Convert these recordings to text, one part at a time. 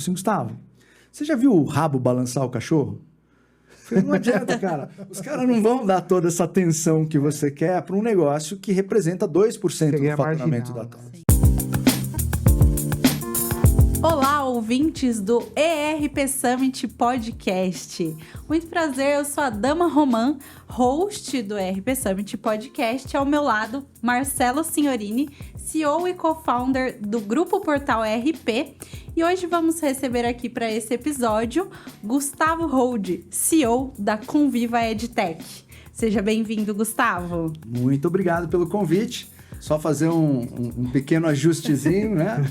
falei assim, Gustavo, você já viu o rabo balançar o cachorro? Eu falei, não adianta, cara. Os caras não vão dar toda essa atenção que você quer para um negócio que representa 2% do faturamento da TOTVS. Olá, ouvintes do ERP Summit Podcast. Muito prazer, eu sou a Dama Roman, host do ERP Summit Podcast. Ao meu lado, Marcelo Signorini, CEO e co-founder do Grupo Portal ERP. E hoje vamos receber aqui para esse episódio Gustavo Hold, CEO da Conviva EdTech. Seja bem-vindo, Gustavo. Muito obrigado pelo convite. Só fazer um pequeno ajustezinho, né?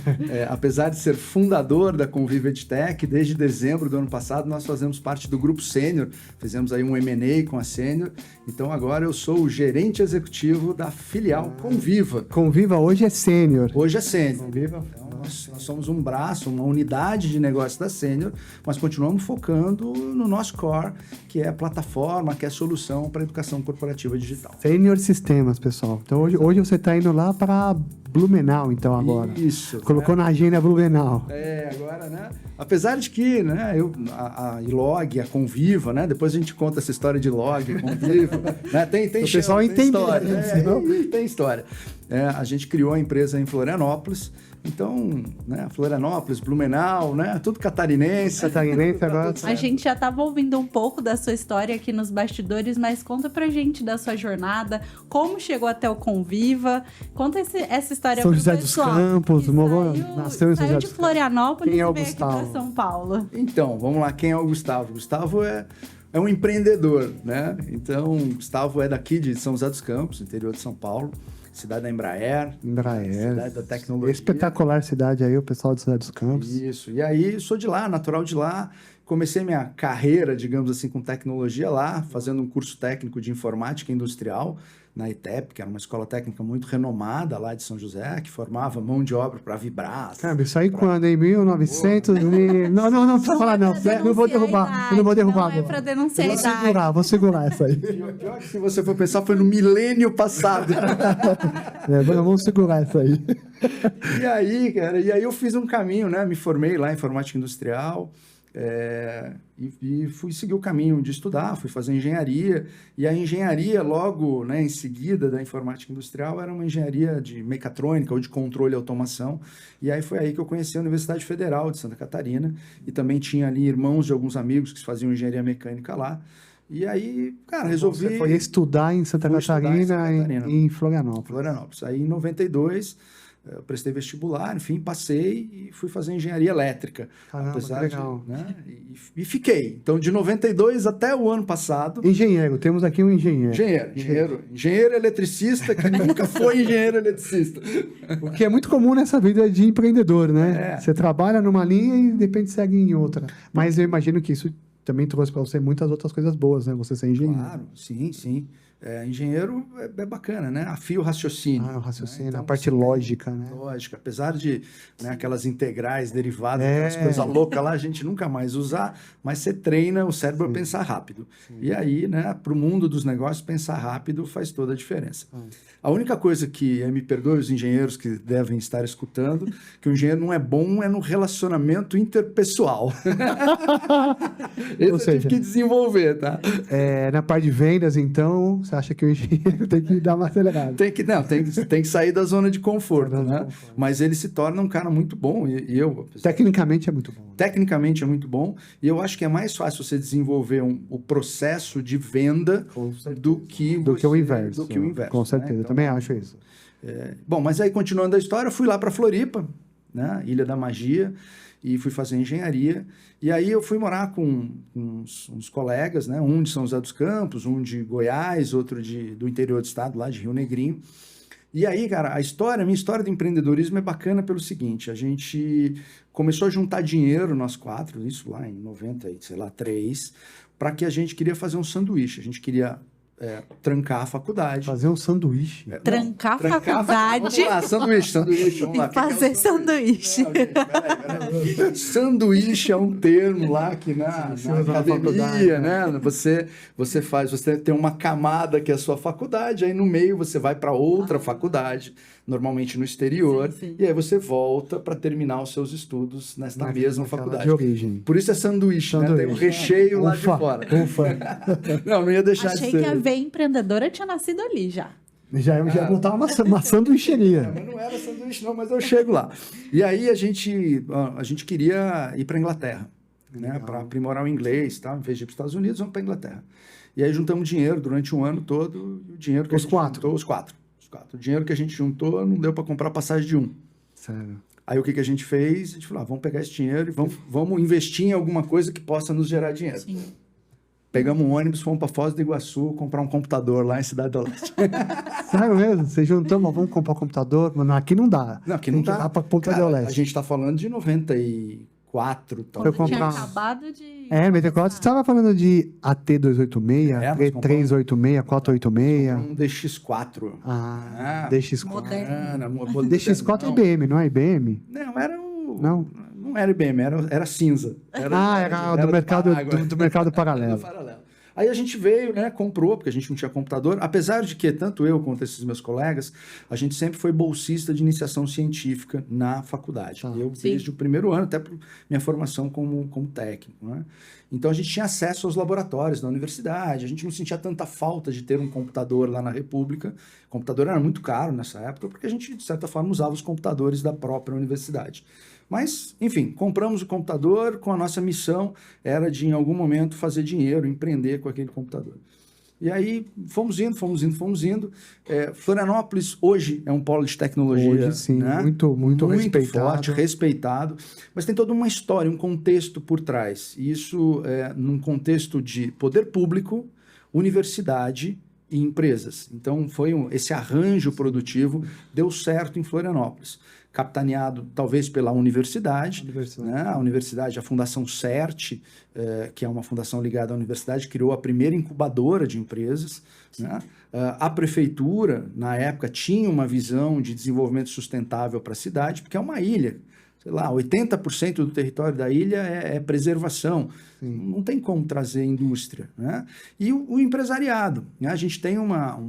Apesar de ser fundador da Conviva EdTech, desde dezembro do ano passado nós fazemos parte do Grupo Sênior, fizemos aí um M&A com a Sênior, então agora eu sou o gerente executivo da filial Conviva. Conviva hoje é Sênior. Hoje é Sênior. Conviva. Então, nós somos um braço, uma unidade de negócio da Sênior, mas continuamos focando no nosso core, que é a plataforma, que é a solução para a educação corporativa digital. Sênior Sistemas, pessoal. Então hoje você está indo lá para Blumenau, então, agora. Isso. Colocou na agenda Blumenau. Agora, né? Apesar de que, né, a Ilog, a Conviva, né? Depois a gente conta essa história de Log, Conviva, né? Tem o pessoal entende história. Tem história. A gente criou a empresa em Florianópolis. Então, né, Florianópolis, Blumenau, né, tudo catarinense. Catarinense agora. A gente já estava ouvindo um pouco da sua história aqui nos bastidores, mas conta pra gente da sua jornada, como chegou até o Conviva, conta essa história São pro José pessoal. dos Campos, nasceu em São José Saiu dos de Florianópolis Quem é o e veio aqui Gustavo? pra São Paulo. Então, vamos lá, quem é o Gustavo? Gustavo é um empreendedor, né? Então, Gustavo é daqui de São José dos Campos, interior de São Paulo. Cidade da Embraer. Cidade da tecnologia. Espetacular cidade aí, o pessoal de São José dos Campos. Isso. E aí, sou de lá, natural de lá. Comecei minha carreira, digamos assim, com tecnologia lá, fazendo um curso técnico de informática industrial na ITEP, que era uma escola técnica muito renomada lá de São José, que formava mão de obra para Vibrar. Cara, isso aí quando? Em 1900? Não precisa falar não. Não vou derrubar. Não vou derrubar agora. Não é pra denunciar a idade. Vou segurar essa aí. Pior que se você for pensar, foi no milênio passado. Vamos segurar essa aí. E aí, cara, eu fiz um caminho, né? Me formei lá em informática industrial. E fui seguir o caminho de estudar, fui fazer engenharia, e a engenharia logo, né, em seguida da informática industrial era uma engenharia de mecatrônica ou de controle e automação, e aí foi aí que eu conheci a Universidade Federal de Santa Catarina, e também tinha ali irmãos de alguns amigos que faziam engenharia mecânica lá, e aí, cara, resolvi... Você foi estudar em Santa Catarina e em Florianópolis. Aí em 92... eu prestei vestibular, enfim, passei e fui fazer engenharia elétrica. Caramba, apesar legal. De, né, e fiquei. Então, de 92 até o ano passado... Engenheiro, temos aqui um engenheiro. Engenheiro eletricista, que nunca foi engenheiro eletricista. O que é muito comum nessa vida de empreendedor, né? Você trabalha numa linha e de repente segue em outra. Mas eu imagino que isso também trouxe para você muitas outras coisas boas, né? Você ser engenheiro. Claro, sim. Engenheiro é bacana, né? Afia o raciocínio. O raciocínio, né? Então, a parte lógica, né? Lógica. Apesar de, né, aquelas integrais derivadas, aquelas coisas loucas lá, a gente nunca mais usar, mas você treina o cérebro a pensar rápido. E aí, né, para o mundo dos negócios, pensar rápido faz toda a diferença. A única coisa que, me perdoe os engenheiros que devem estar escutando, que o engenheiro não é bom no relacionamento interpessoal. Esse eu tive que desenvolver, tá? Na parte de vendas, então, você acha que o engenheiro tem que dar uma acelerada? Tem que sair da zona de conforto, né? Mas ele se torna um cara muito bom. Tecnicamente é muito bom. Tecnicamente é muito bom. E eu acho que é mais fácil você desenvolver o processo de venda do que o inverso. Com certeza, né? eu também acho isso. Bom, mas aí continuando a história, eu fui lá para Floripa, né? Ilha da Magia, e fui fazer engenharia. E aí eu fui morar com uns colegas, né? Um de São José dos Campos, um de Goiás, outro do interior do estado, lá de Rio Negrinho. E aí, cara, a minha história do empreendedorismo é bacana pelo seguinte: a gente começou a juntar dinheiro, nós quatro, isso lá em 93, para que a gente queria fazer um sanduíche. A gente queria trancar a faculdade. Fazer um sanduíche. Trancar a faculdade. Vamos lá, sanduíche. Vamos lá. Fazer sanduíche. Peraí. Sanduíche é um termo lá que na academia, né? Você tem uma camada que é a sua faculdade, aí no meio você vai para outra faculdade, normalmente no exterior, Sim. e aí você volta para terminar os seus estudos nesta mesma faculdade. De origem. Por isso é sanduíche, né? Tem um recheio lá de fora. Não ia deixar Achei de ser. que a veia empreendedora tinha nascido ali já. Já ia botar uma sanduicheria. Mas não era sanduíche, não, mas eu chego lá. E aí a gente queria ir para a Inglaterra, né? Para aprimorar o inglês, tá? Em vez de ir para os Estados Unidos, vamos para a Inglaterra. E aí juntamos dinheiro durante um ano todo, e o dinheiro que Os a gente quatro? juntou, os quatro. O dinheiro que a gente juntou não deu para comprar passagem de um. Sério. Aí o que a gente fez? A gente falou, vamos pegar esse dinheiro e vamos investir em alguma coisa que possa nos gerar dinheiro. Sim. Pegamos um ônibus, fomos para Foz do Iguaçu comprar um computador lá em Cidade do Leste. Sério mesmo? Vocês juntamos, vamos comprar um computador? Mas aqui não dá. Não, aqui não Tem que dá. ir lá para Ponta Cara, del a Leste. gente está falando de 94, talvez. Eu Tinha comprar- acabado de... É, 94, você estava falando de AT286, nós compramos- 386, 486. Um DX4. Ah, DX4. Moderno. DX4 é IBM, não é IBM? Não, era o... Não? Não era IBM, era cinza. Era do mercado, do mercado paralelo. Do paralelo. Aí a gente veio, né, comprou, porque a gente não tinha computador, apesar de que tanto eu quanto esses meus colegas, a gente sempre foi bolsista de iniciação científica na faculdade. Tá. Eu, Sim. desde o primeiro ano, até por minha formação como técnico, né? Então a gente tinha acesso aos laboratórios da universidade, a gente não sentia tanta falta de ter um computador lá na República. O computador era muito caro nessa época, porque a gente, de certa forma, usava os computadores da própria universidade. Mas, enfim, compramos o computador com a nossa missão, era de, em algum momento, fazer dinheiro, empreender com aquele computador. E aí, fomos indo. Florianópolis, hoje, é um polo de tecnologia. Hoje, sim, né? muito respeitado. Forte, respeitado. Mas tem toda uma história, um contexto por trás. E isso num contexto de poder público, universidade e empresas. Então, esse arranjo produtivo deu certo em Florianópolis. Capitaneado, talvez, pela universidade. Né? A universidade, a Fundação CERT, que é uma fundação ligada à universidade, criou a primeira incubadora de empresas. Né? A prefeitura, na época, tinha uma visão de desenvolvimento sustentável para a cidade, porque é uma ilha. Sei lá, 80% do território da ilha é preservação. Sim. Não tem como trazer indústria. Né? E o empresariado. Né? A gente tem uma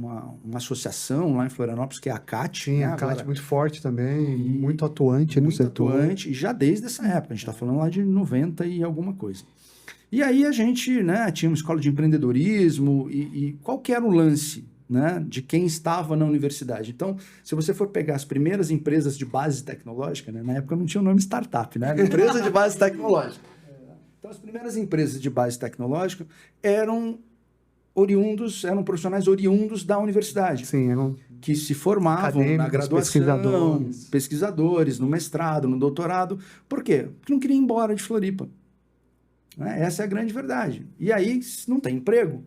associação lá em Florianópolis, que é a CAT. Sim, né? a CAT Agora, muito forte também, muito atuante no setor. Atuante, e já desde essa época. A gente está falando lá de 90 e alguma coisa. E aí a gente, né, tinha uma escola de empreendedorismo e qual que era o lance, né, de quem estava na universidade? Então, se você for pegar as primeiras empresas de base tecnológica, né, na época não tinha o nome startup, né, era empresa de base tecnológica. Então, as primeiras empresas de base tecnológica eram profissionais oriundos da universidade. Sim, eram que se formavam na graduação, pesquisadores, no mestrado, no doutorado. Por quê? Porque não queriam ir embora de Floripa. Essa é a grande verdade. E aí, se não tem emprego,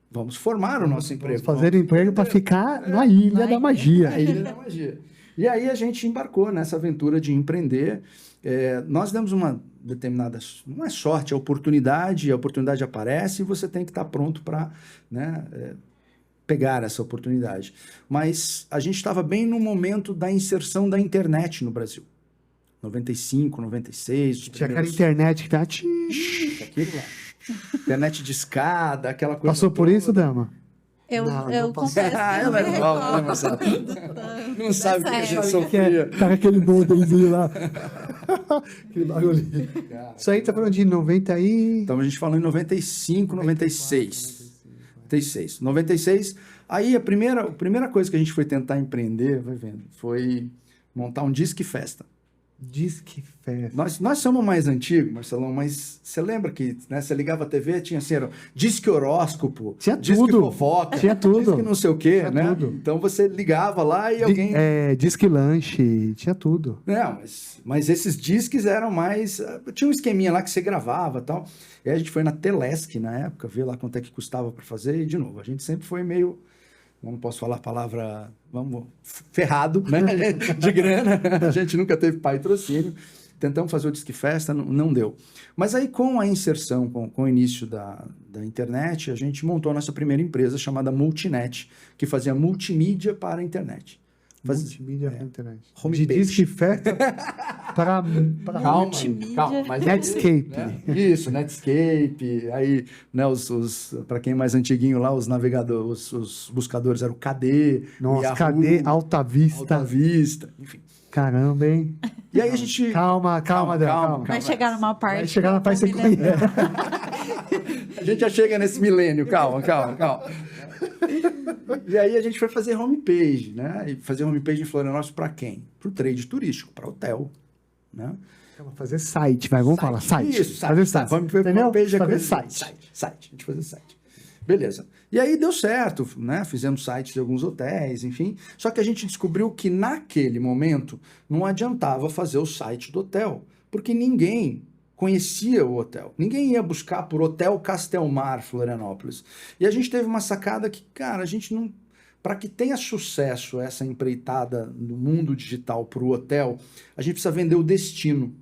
vamos formar o nosso emprego. Vamos fazer emprego para ficar na Ilha da Magia. Na Ilha da Magia. E aí a gente embarcou nessa aventura de empreender. Nós demos uma determinada, não é sorte, a oportunidade aparece e você tem que estar pronto para, né, pegar essa oportunidade. Mas a gente estava bem no momento da inserção da internet no Brasil. 95, 96. Tinha aquela internet que tá... Aquilo lá. Internet de escada, aquela coisa. Passou por isso, Dama? Eu confesso que ela é igual, né, Marcelo? Não sabe o que a gente sofria. Tá com aquele modemzinho lá. Aquele bagulho. Isso aí tá falando de 90 e... Então a gente falou em 95, 96. 96. Aí a primeira coisa que a gente foi tentar empreender, vai vendo, foi montar um Disque Festa. Disque Festa. Nós somos mais antigos, Marcelão, mas você lembra que, né, você ligava a TV, tinha assim, era Disque Horóscopo, tinha Disque tudo. Fofoca, tinha tudo. Disque não sei o quê, tinha né? Tudo. Então você ligava lá e alguém... Disque Lanche, tinha tudo. Não, mas esses disques eram mais... Tinha um esqueminha lá que você gravava e tal. E aí a gente foi na Telesc na época, ver lá quanto é que custava para fazer, e de novo, a gente sempre foi meio... Não posso falar a palavra, ferrado, né? De grana. A gente nunca teve patrocínio. Tentamos fazer o Disque Festa, não deu. Mas aí, com a inserção, com o início da internet, a gente montou a nossa primeira empresa chamada Multinet, que fazia multimídia para a internet. Multimídia na internet. Homepage. De disque festa para Calma, Multimídia. calma. Mas Netscape. Isso, Netscape. Aí, né, para quem é mais antiguinho lá, os navegadores, os buscadores eram o KD, Nossa, Yahoo, cadê Alta Vista? Alta Vista, enfim. Caramba, hein? E aí a gente... Calma, Adel. Vai chegar numa parte. Vai chegar na parte que você combina- conhece. A gente já chega nesse milênio, calma. E aí a gente foi fazer homepage, né? E fazer homepage em Florianópolis para quem? Para o trade turístico, para hotel, né? Fazer site, vamos falar, site. Isso, site. Fazer site. Vamos ver Entendeu? homepage é Fazer coisa site. Site. A gente fazer site. Beleza. E aí deu certo, né? Fizemos sites de alguns hotéis, enfim. Só que a gente descobriu que naquele momento não adiantava fazer o site do hotel, porque ninguém conhecia o hotel. Ninguém ia buscar por Hotel Castelmar, Florianópolis. E a gente teve uma sacada que, cara, a gente não... Para que tenha sucesso essa empreitada no mundo digital para o hotel, a gente precisa vender o destino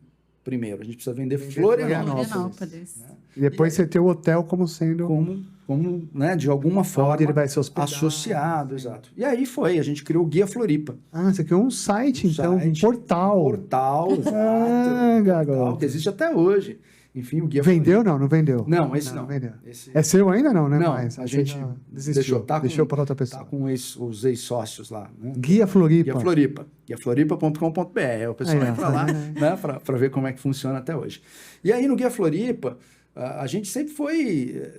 primeiro. A gente precisa vender Florianópolis. Florianópolis. E depois você ter o hotel como sendo... Como, né, de alguma forma, Onde ele vai se hospedar. associado, exato. E aí a gente criou o Guia Floripa. Ah, você criou um site, então, um portal. Portal, exato. Garoto. Portal, que existe até hoje. Enfim, o Guia Vendeu? Não vendeu. Não, esse não. Vendeu. Esse... É seu ainda não, né? Não, mais? a gente desistiu. Deixou para outra pessoa. Tá com os ex-sócios lá. Né? Guia Floripa. Guia Floripa. Guiafloripa.com.br. O pessoal entra lá, né, para ver como é que funciona até hoje. E aí no Guia Floripa, a gente sempre foi...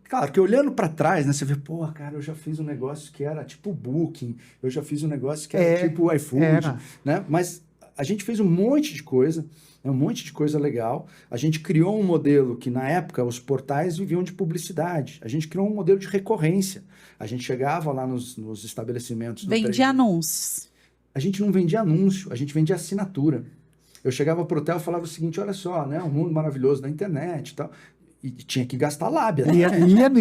Claro, que olhando para trás, né, você vê, pô, cara, eu já fiz um negócio que era tipo Booking, eu já fiz um negócio que era tipo iFood, né? Mas a gente fez um monte de coisa, né, um monte de coisa legal. A gente criou um modelo que, na época, os portais viviam de publicidade. A gente criou um modelo de recorrência. A gente chegava lá nos estabelecimentos... Vendia anúncios. A gente não vendia anúncio, a gente vendia assinatura. Eu chegava pro hotel e falava o seguinte, olha só, né, um mundo maravilhoso da internet e tal... E tinha que gastar lábia. Né?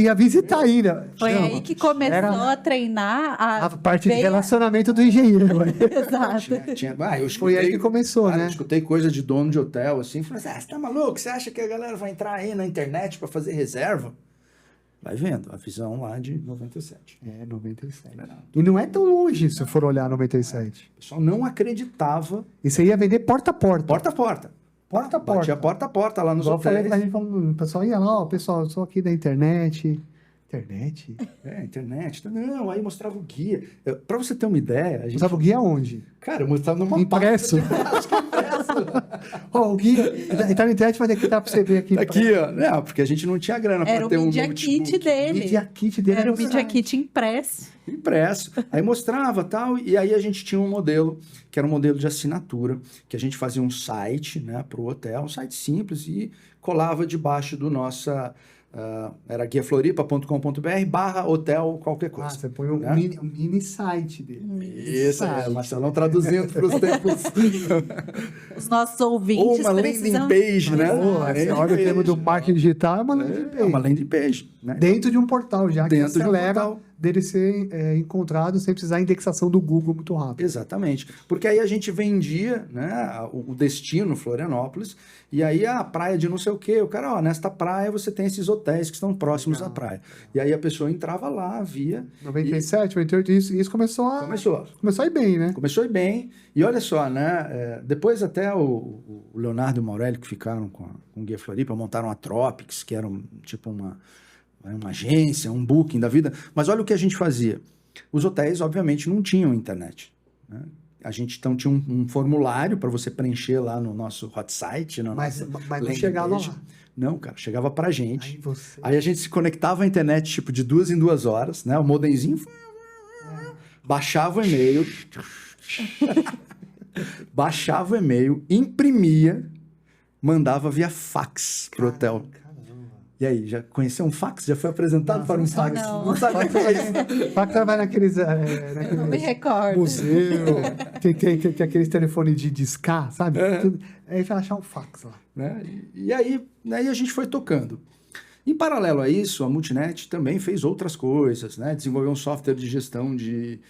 Ia visitar ainda. Foi aí que começou a treinar a parte de relacionamento do engenheiro. Exato. Foi aí que começou, né? Eu escutei coisa de dono de hotel, assim, falei assim, você tá maluco? Você acha que a galera vai entrar aí na internet para fazer reserva? Vai vendo, a visão lá de 97. 97. E não é tão longe, se for olhar 97. O pessoal não acreditava. E você ia vender porta a porta. Porta a porta. Porta a porta. Batia porta a porta lá nos hotéis. Eu falei pra gente, o pessoal ia lá, pessoal, eu sou aqui da internet. Internet? Internet. Não, aí mostrava o guia. Pra você ter uma ideia... A gente... Mostrava o guia onde? Cara, eu mostrava numa impresso. Acho que impresso. O guia... Tá na internet, mas aqui tá pra você ver aqui. Tá aqui, ó. Não, porque a gente não tinha grana pra ter um notebook. Era o Media Kit dele. Media Kit dele. Era o Media Kit impresso. Aí mostrava tal, e aí a gente tinha um modelo, que era um modelo de assinatura, que a gente fazia um site, né, para o hotel, um site simples, e colava debaixo do nossa... era guiafloripa.com.br/hotel qualquer coisa. Você põe um, né? mini site dele. Isso, Marcelão traduzindo para os tempos. Os nossos ouvintes ou uma landing page, né? Você olha o termo do marketing digital, é uma landing page. É uma landing page. Né? Dentro de um portal, já que Dentro acelera de um portal. Dele ser encontrado sem precisar da indexação do Google muito rápido. Exatamente. Porque aí a gente vendia, né, o destino Florianópolis, e aí a praia de não sei o quê. O cara, nesta praia você tem esses hotéis que estão próximos à praia. E aí a pessoa entrava lá, via... 97, 98, isso começou a ir bem, né? Começou a ir bem. E olha só, né, depois até o Leonardo e o Maurélio, que ficaram com o Guia Floripa, montaram a Tropics, que era tipo uma agência, um Booking da vida. Mas olha o que a gente fazia. Os hotéis, obviamente, não tinham internet. Né? A gente, então, tinha um formulário para você preencher lá no nosso hot site. Mas não chegava lá. Não, cara, chegava pra gente. Aí a gente se conectava à internet, tipo, de 2 em 2 horas, né? O modemzinho. Baixava o e-mail. Baixava o e-mail, imprimia, mandava via fax pro hotel. E aí, já conheceu um fax? Já foi apresentado para um fax? Não sabe o que é isso? Fax vai naqueles... não me recordo. Museu, tem aqueles telefones de discar, sabe? Aí vai achar um fax lá. Né? E aí a gente foi tocando. Em paralelo a isso, a Multinet também fez outras coisas, né? Desenvolveu um software de gestão de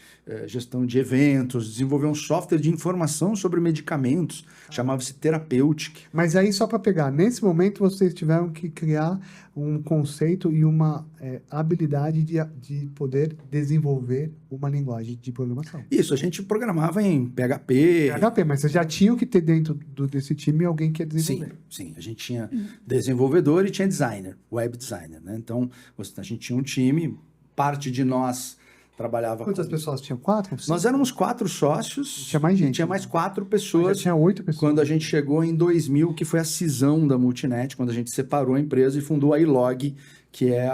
gestão de eventos, desenvolver um software de informação sobre medicamentos, chamava-se Therapeutic. Mas aí, só para pegar, nesse momento vocês tiveram que criar um conceito e uma habilidade de poder desenvolver uma linguagem de programação. Isso, a gente programava em PHP. PHP, mas vocês já tinham que ter dentro desse time alguém que ia desenvolver. Sim, a gente tinha desenvolvedor e tinha designer, web designer, né? Então, a gente tinha um time, parte de nós trabalhava... Quantas pessoas tinham? 4? Nós éramos 4 sócios. Tinha mais gente. Tinha mais 4 pessoas. Já tinha 8 pessoas. Quando a gente chegou em 2000, que foi a cisão da Multinet, quando a gente separou a empresa e fundou a iLog, que é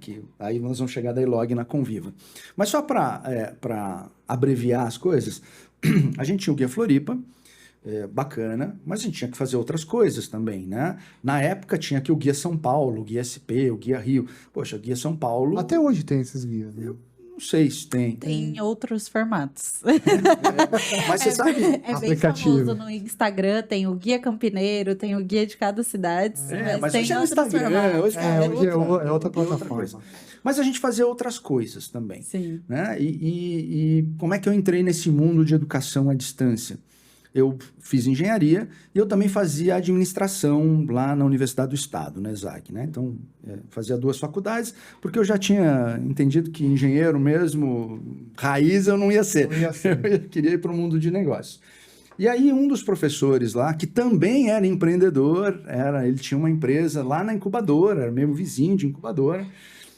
que aí nós vamos chegar da iLog na Conviva. Mas só para abreviar as coisas, a gente tinha o Guia Floripa, bacana, mas a gente tinha que fazer outras coisas também, né? Na época tinha aqui o Guia São Paulo, o Guia SP, o Guia Rio. Poxa, o Guia São Paulo... Até hoje tem esses guias, né? Não sei se tem. Tem outros formatos. Mas você sabe... É bem famoso no Instagram, tem o Guia Campineiro, tem o Guia de cada cidade. Mas tem hoje é no outros Instagram, formatos. hoje é outra plataforma. coisa. Mas a gente fazia outras coisas também. Sim. Né? E como é que eu entrei nesse mundo de educação à distância? Eu fiz engenharia e eu também fazia administração lá na Universidade do Estado, na ESAG, né? Então, fazia 2 faculdades, porque eu já tinha entendido que engenheiro mesmo, raiz, eu não ia ser. Eu queria ir para o mundo de negócios. E aí, um dos professores lá, que também era empreendedor, ele tinha uma empresa lá na incubadora, era meu vizinho de incubadora.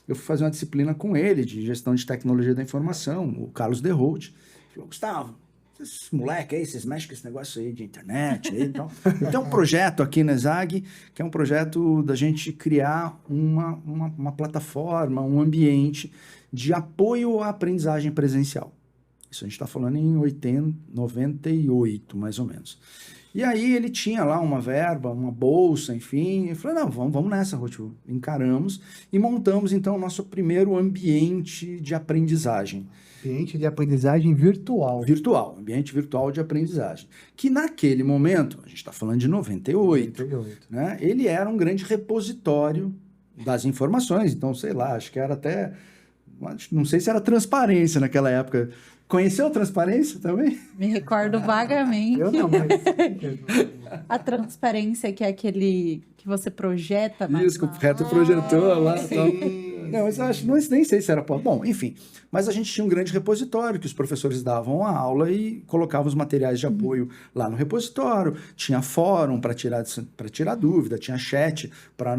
Eu fui fazer uma disciplina com ele, de gestão de tecnologia da informação, o Carlos Derrold. Ele falou, Gustavo, esses moleques aí, vocês mexem com esse negócio aí de internet. Aí, então. Eu tenho um projeto aqui na ESAG, que é um projeto da gente criar uma plataforma, um ambiente de apoio à aprendizagem presencial. Isso a gente está falando em 98, mais ou menos. E aí ele tinha lá uma verba, uma bolsa, enfim. Eu falei, não, vamos nessa, Ruth. Encaramos e montamos, então, o nosso primeiro ambiente de aprendizagem. Ambiente de aprendizagem virtual. Ambiente virtual de aprendizagem. Que naquele momento, a gente está falando de 98, né? Ele era um grande repositório das informações. Então, sei lá, acho que era até... Não sei se era transparência naquela época. Conheceu a transparência também? Me recordo vagamente. Eu não, mas... A transparência, que é aquele que você projeta. Isso, que o reto projetor lá. Não, mas eu acho, nem sei se era... Bom, enfim. Mas a gente tinha um grande repositório que os professores davam a aula e colocavam os materiais de apoio lá no repositório. Tinha fórum para tirar dúvida, tinha chat para,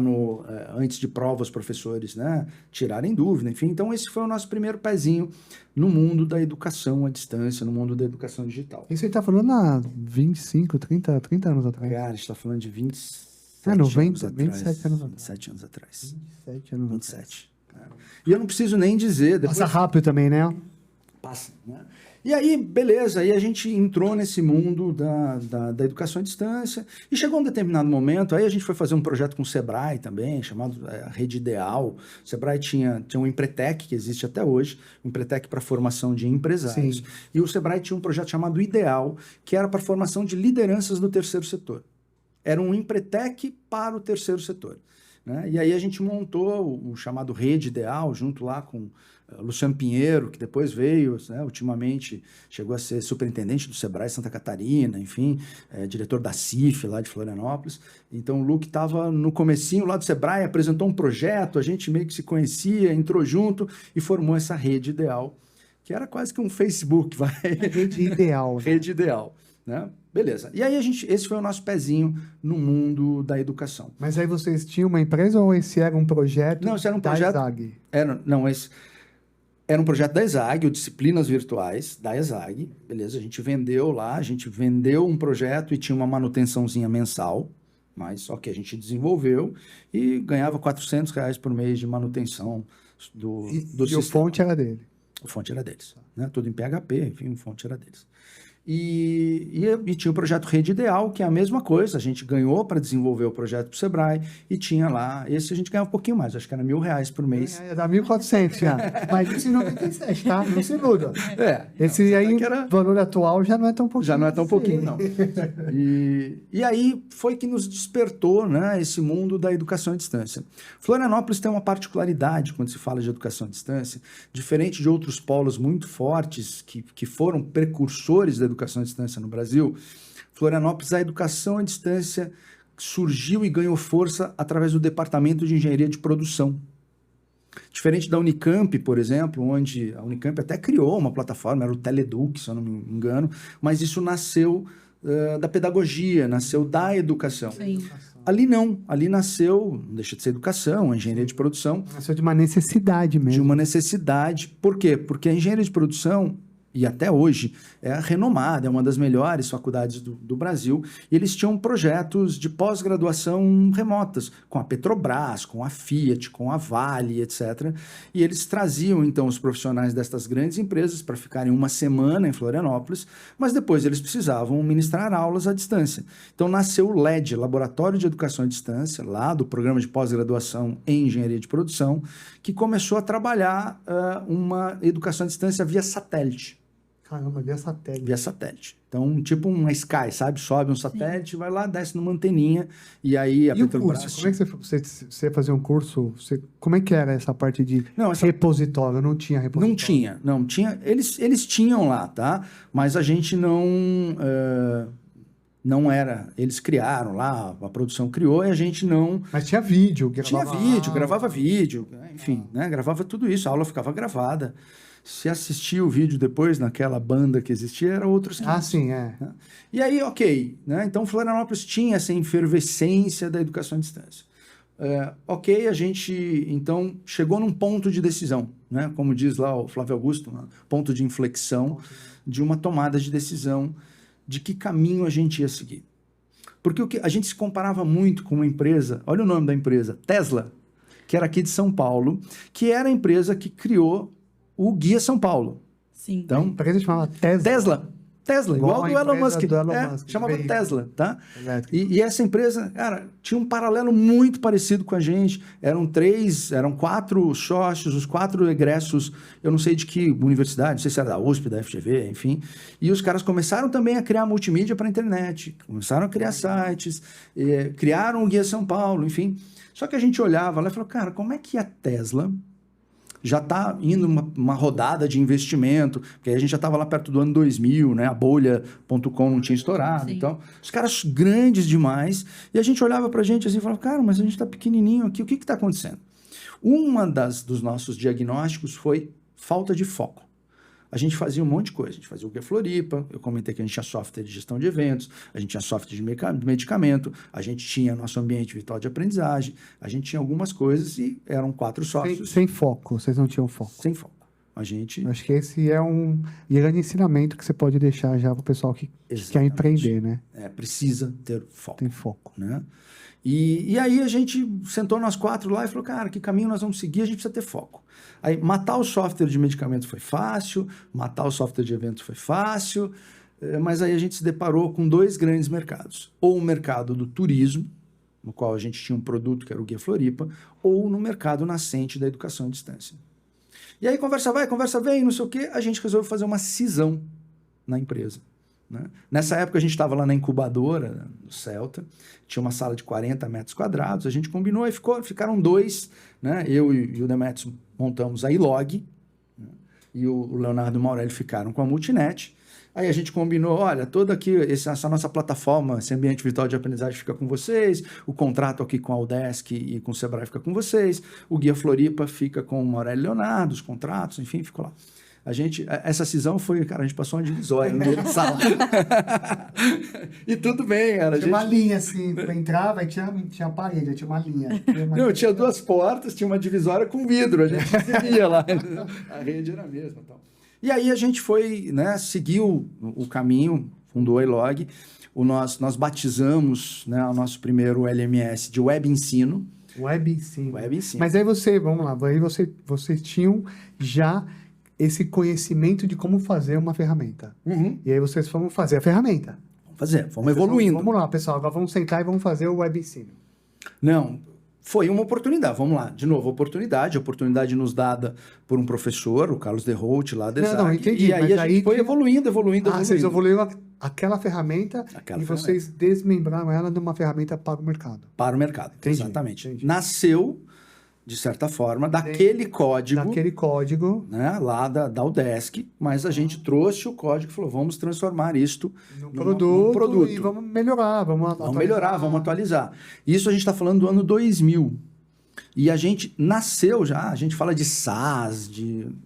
antes de prova, os professores, né, tirarem dúvida. Enfim, então esse foi o nosso primeiro pezinho no mundo da educação à distância, no mundo da educação digital. Isso aí tá falando há 25, 30 anos atrás. Cara, a gente está falando de 27 27 anos atrás. 27 anos atrás. 27 anos 27. E eu não preciso nem dizer... Depois... Passa rápido também, né? Passa, né? E aí, beleza, aí a gente entrou nesse mundo da educação à distância e chegou um determinado momento, aí a gente foi fazer um projeto com o Sebrae também, chamado Rede Ideal. O Sebrae tinha um Empretec, que existe até hoje, um Empretec para formação de empresários. Sim. E o Sebrae tinha um projeto chamado Ideal, que era para formação de lideranças do terceiro setor. Era um Empretec para o terceiro setor. Né? E aí a gente montou o chamado Rede Ideal, junto lá com Luciano Pinheiro, que depois veio, né, ultimamente chegou a ser superintendente do Sebrae Santa Catarina, enfim, diretor da CIF lá de Florianópolis. Então o Luke estava no comecinho lá do Sebrae, apresentou um projeto, a gente meio que se conhecia, entrou junto e formou essa Rede Ideal, que era quase que um Facebook, vai. Rede Ideal. Né? Rede Ideal. Né? Beleza. E aí esse foi o nosso pezinho no mundo da educação. Mas aí vocês tinham uma empresa ou esse era um projeto da ESAG? Esse era um projeto da ESAG, o Disciplinas Virtuais da ESAG. Beleza, a gente vendeu lá, a gente vendeu um projeto e tinha uma manutençãozinha mensal, mas a gente desenvolveu e ganhava R$400 por mês de manutenção do sistema. E o fonte era dele? O fonte era deles. Né? Tudo em PHP, enfim, o fonte era deles. E tinha o projeto Rede Ideal, que é a mesma coisa. A gente ganhou para desenvolver o projeto para o Sebrae e tinha lá. Esse a gente ganhava um pouquinho mais, acho que era R$1.000 por mês. Dá 1.400 já. Mas isso em 97, tá? Não se muda. Esse aí, o valor atual já não é tão pouquinho. Já não é tão pouquinho, não. E aí foi que nos despertou, né, esse mundo da educação à distância. Florianópolis tem uma particularidade quando se fala de educação à distância, diferente de outros polos muito fortes que foram precursores da educação à distância no Brasil. Florianópolis, a educação à distância surgiu e ganhou força através do Departamento de Engenharia de Produção. Diferente da Unicamp, por exemplo, onde a Unicamp até criou uma plataforma, era o Teleduc, se eu não me engano, mas isso nasceu da pedagogia, nasceu da educação. Sim. Ali não, ali nasceu, não deixa de ser educação, a engenharia de produção. Nasceu de uma necessidade mesmo. De uma necessidade. Por quê? Porque a engenharia de produção, e até hoje, é renomada, é uma das melhores faculdades do Brasil, e eles tinham projetos de pós-graduação remotas, com a Petrobras, com a Fiat, com a Vale, etc. E eles traziam, então, os profissionais destas grandes empresas para ficarem uma semana em Florianópolis, mas depois eles precisavam ministrar aulas à distância. Então, nasceu o LED, Laboratório de Educação à Distância, lá do programa de pós-graduação em Engenharia de Produção, que começou a trabalhar uma educação à distância via satélite. Caramba, via satélite. Via satélite. Então, tipo um Sky, sabe? Sobe um satélite, vai lá, desce numa anteninha, e aí a Petrobras... O curso? Como é que você fazia um curso? Como é que era essa parte de repositório? Não tinha repositório? Não tinha. Eles tinham lá, tá? Mas a gente não era... Eles criaram lá, a produção criou, e a gente não... Mas tinha vídeo. Gravava vídeo, enfim, né? Gravava tudo isso, a aula ficava gravada. Se assistia o vídeo depois naquela banda que existia, era outros 500. Sim, é. E aí, ok, né? Então Florianópolis tinha essa efervescência da educação à distância. A gente, então, chegou num ponto de decisão, né? Como diz lá o Flávio Augusto, né? Ponto de inflexão de uma tomada de decisão de que caminho a gente ia seguir. Porque a gente se comparava muito com uma empresa, olha o nome da empresa, Tesla, que era aqui de São Paulo, que era a empresa que criou o Guia São Paulo. Sim. Então, a empresa chamava Tesla, igual do Elon Musk. Musk. Chamava Tesla, tá? E essa empresa, cara, tinha um paralelo muito parecido com a gente. Eram 4 sócios, os 4 egressos, eu não sei de que universidade, não sei se era da USP, da FGV, enfim. E os caras começaram também a criar multimídia para a internet, começaram a criar sites, criaram o Guia São Paulo, enfim. Só que a gente olhava lá e falou, cara, como é que a Tesla já está indo uma rodada de investimento, porque aí a gente já estava lá perto do ano 2000, né? A bolha.com não tinha estourado. Sim. Então, os caras grandes demais, e a gente olhava para a gente assim e falava, cara, mas a gente está pequenininho aqui, o que está acontecendo? Dos nossos diagnósticos foi falta de foco. A gente fazia um monte de coisa. A gente fazia o Guia Floripa, eu comentei que a gente tinha software de gestão de eventos, a gente tinha software de medicamento, a gente tinha nosso ambiente virtual de aprendizagem, a gente tinha algumas coisas e eram 4 sócios. Sem foco, vocês não tinham foco. Sem foco. A gente... Acho que esse é um grande ensinamento que você pode deixar já para o pessoal que quer empreender, né? Precisa ter foco. Tem foco. Né? E aí a gente sentou nós 4 lá e falou, cara, que caminho nós vamos seguir? A gente precisa ter foco. Aí matar o software de medicamentos foi fácil, matar o software de eventos foi fácil, mas aí a gente se deparou com 2 grandes mercados. Ou o mercado do turismo, no qual a gente tinha um produto que era o Guia Floripa, ou no mercado nascente da educação à distância. E aí conversa vai, conversa vem, não sei o quê, a gente resolveu fazer uma cisão na empresa. Né? Nessa época a gente estava lá na incubadora, no Celta, tinha uma sala de 40 metros quadrados, a gente combinou e ficaram 2, né? Eu e o Demetrios montamos a Ilog, né? E o Leonardo e o Maurélio ficaram com a Multinet. Aí a gente combinou, olha, toda aqui, essa nossa plataforma, esse ambiente virtual de aprendizagem fica com vocês, o contrato aqui com a Udesc e com o Sebrae fica com vocês, o Guia Floripa fica com o Maurélio e Leonardo, os contratos, enfim, ficou lá. Essa cisão foi, cara, a gente passou uma divisória no meio da sala. E tudo bem, cara. Tinha uma linha assim, entrava e tinha a parede, tinha uma linha. Tinha 2 portas, tinha uma divisória com vidro, a gente seguia lá. A rede era a mesma. Então. E aí a gente foi, né, seguiu o caminho, fundou a Ilog, nós batizamos, né, o nosso primeiro LMS de Web Ensino. Web Ensino. Mas aí vamos lá, aí vocês tinham já esse conhecimento de como fazer uma ferramenta. E aí vocês foram fazer a ferramenta. Vamos evoluindo. Vamos lá, pessoal, agora vamos sentar e vamos fazer o web ensino. Não, foi uma oportunidade. Vamos lá, de novo, oportunidade nos dada por um professor, o Carlos Derholt, lá da ESAG. Não, entendi. E aí a gente foi evoluindo. Vocês evoluíram aquela ferramenta vocês desmembraram ela numa ferramenta para o mercado. Para o mercado, entendi, exatamente. Entendi. Nasceu, de certa forma, daquele código, né, lá da UDESC, mas a gente trouxe o código e falou, vamos transformar isto num produto e vamos melhorar, vamos atualizar. Isso a gente está falando do ano 2000. E a gente nasceu já, a gente fala de SaaS,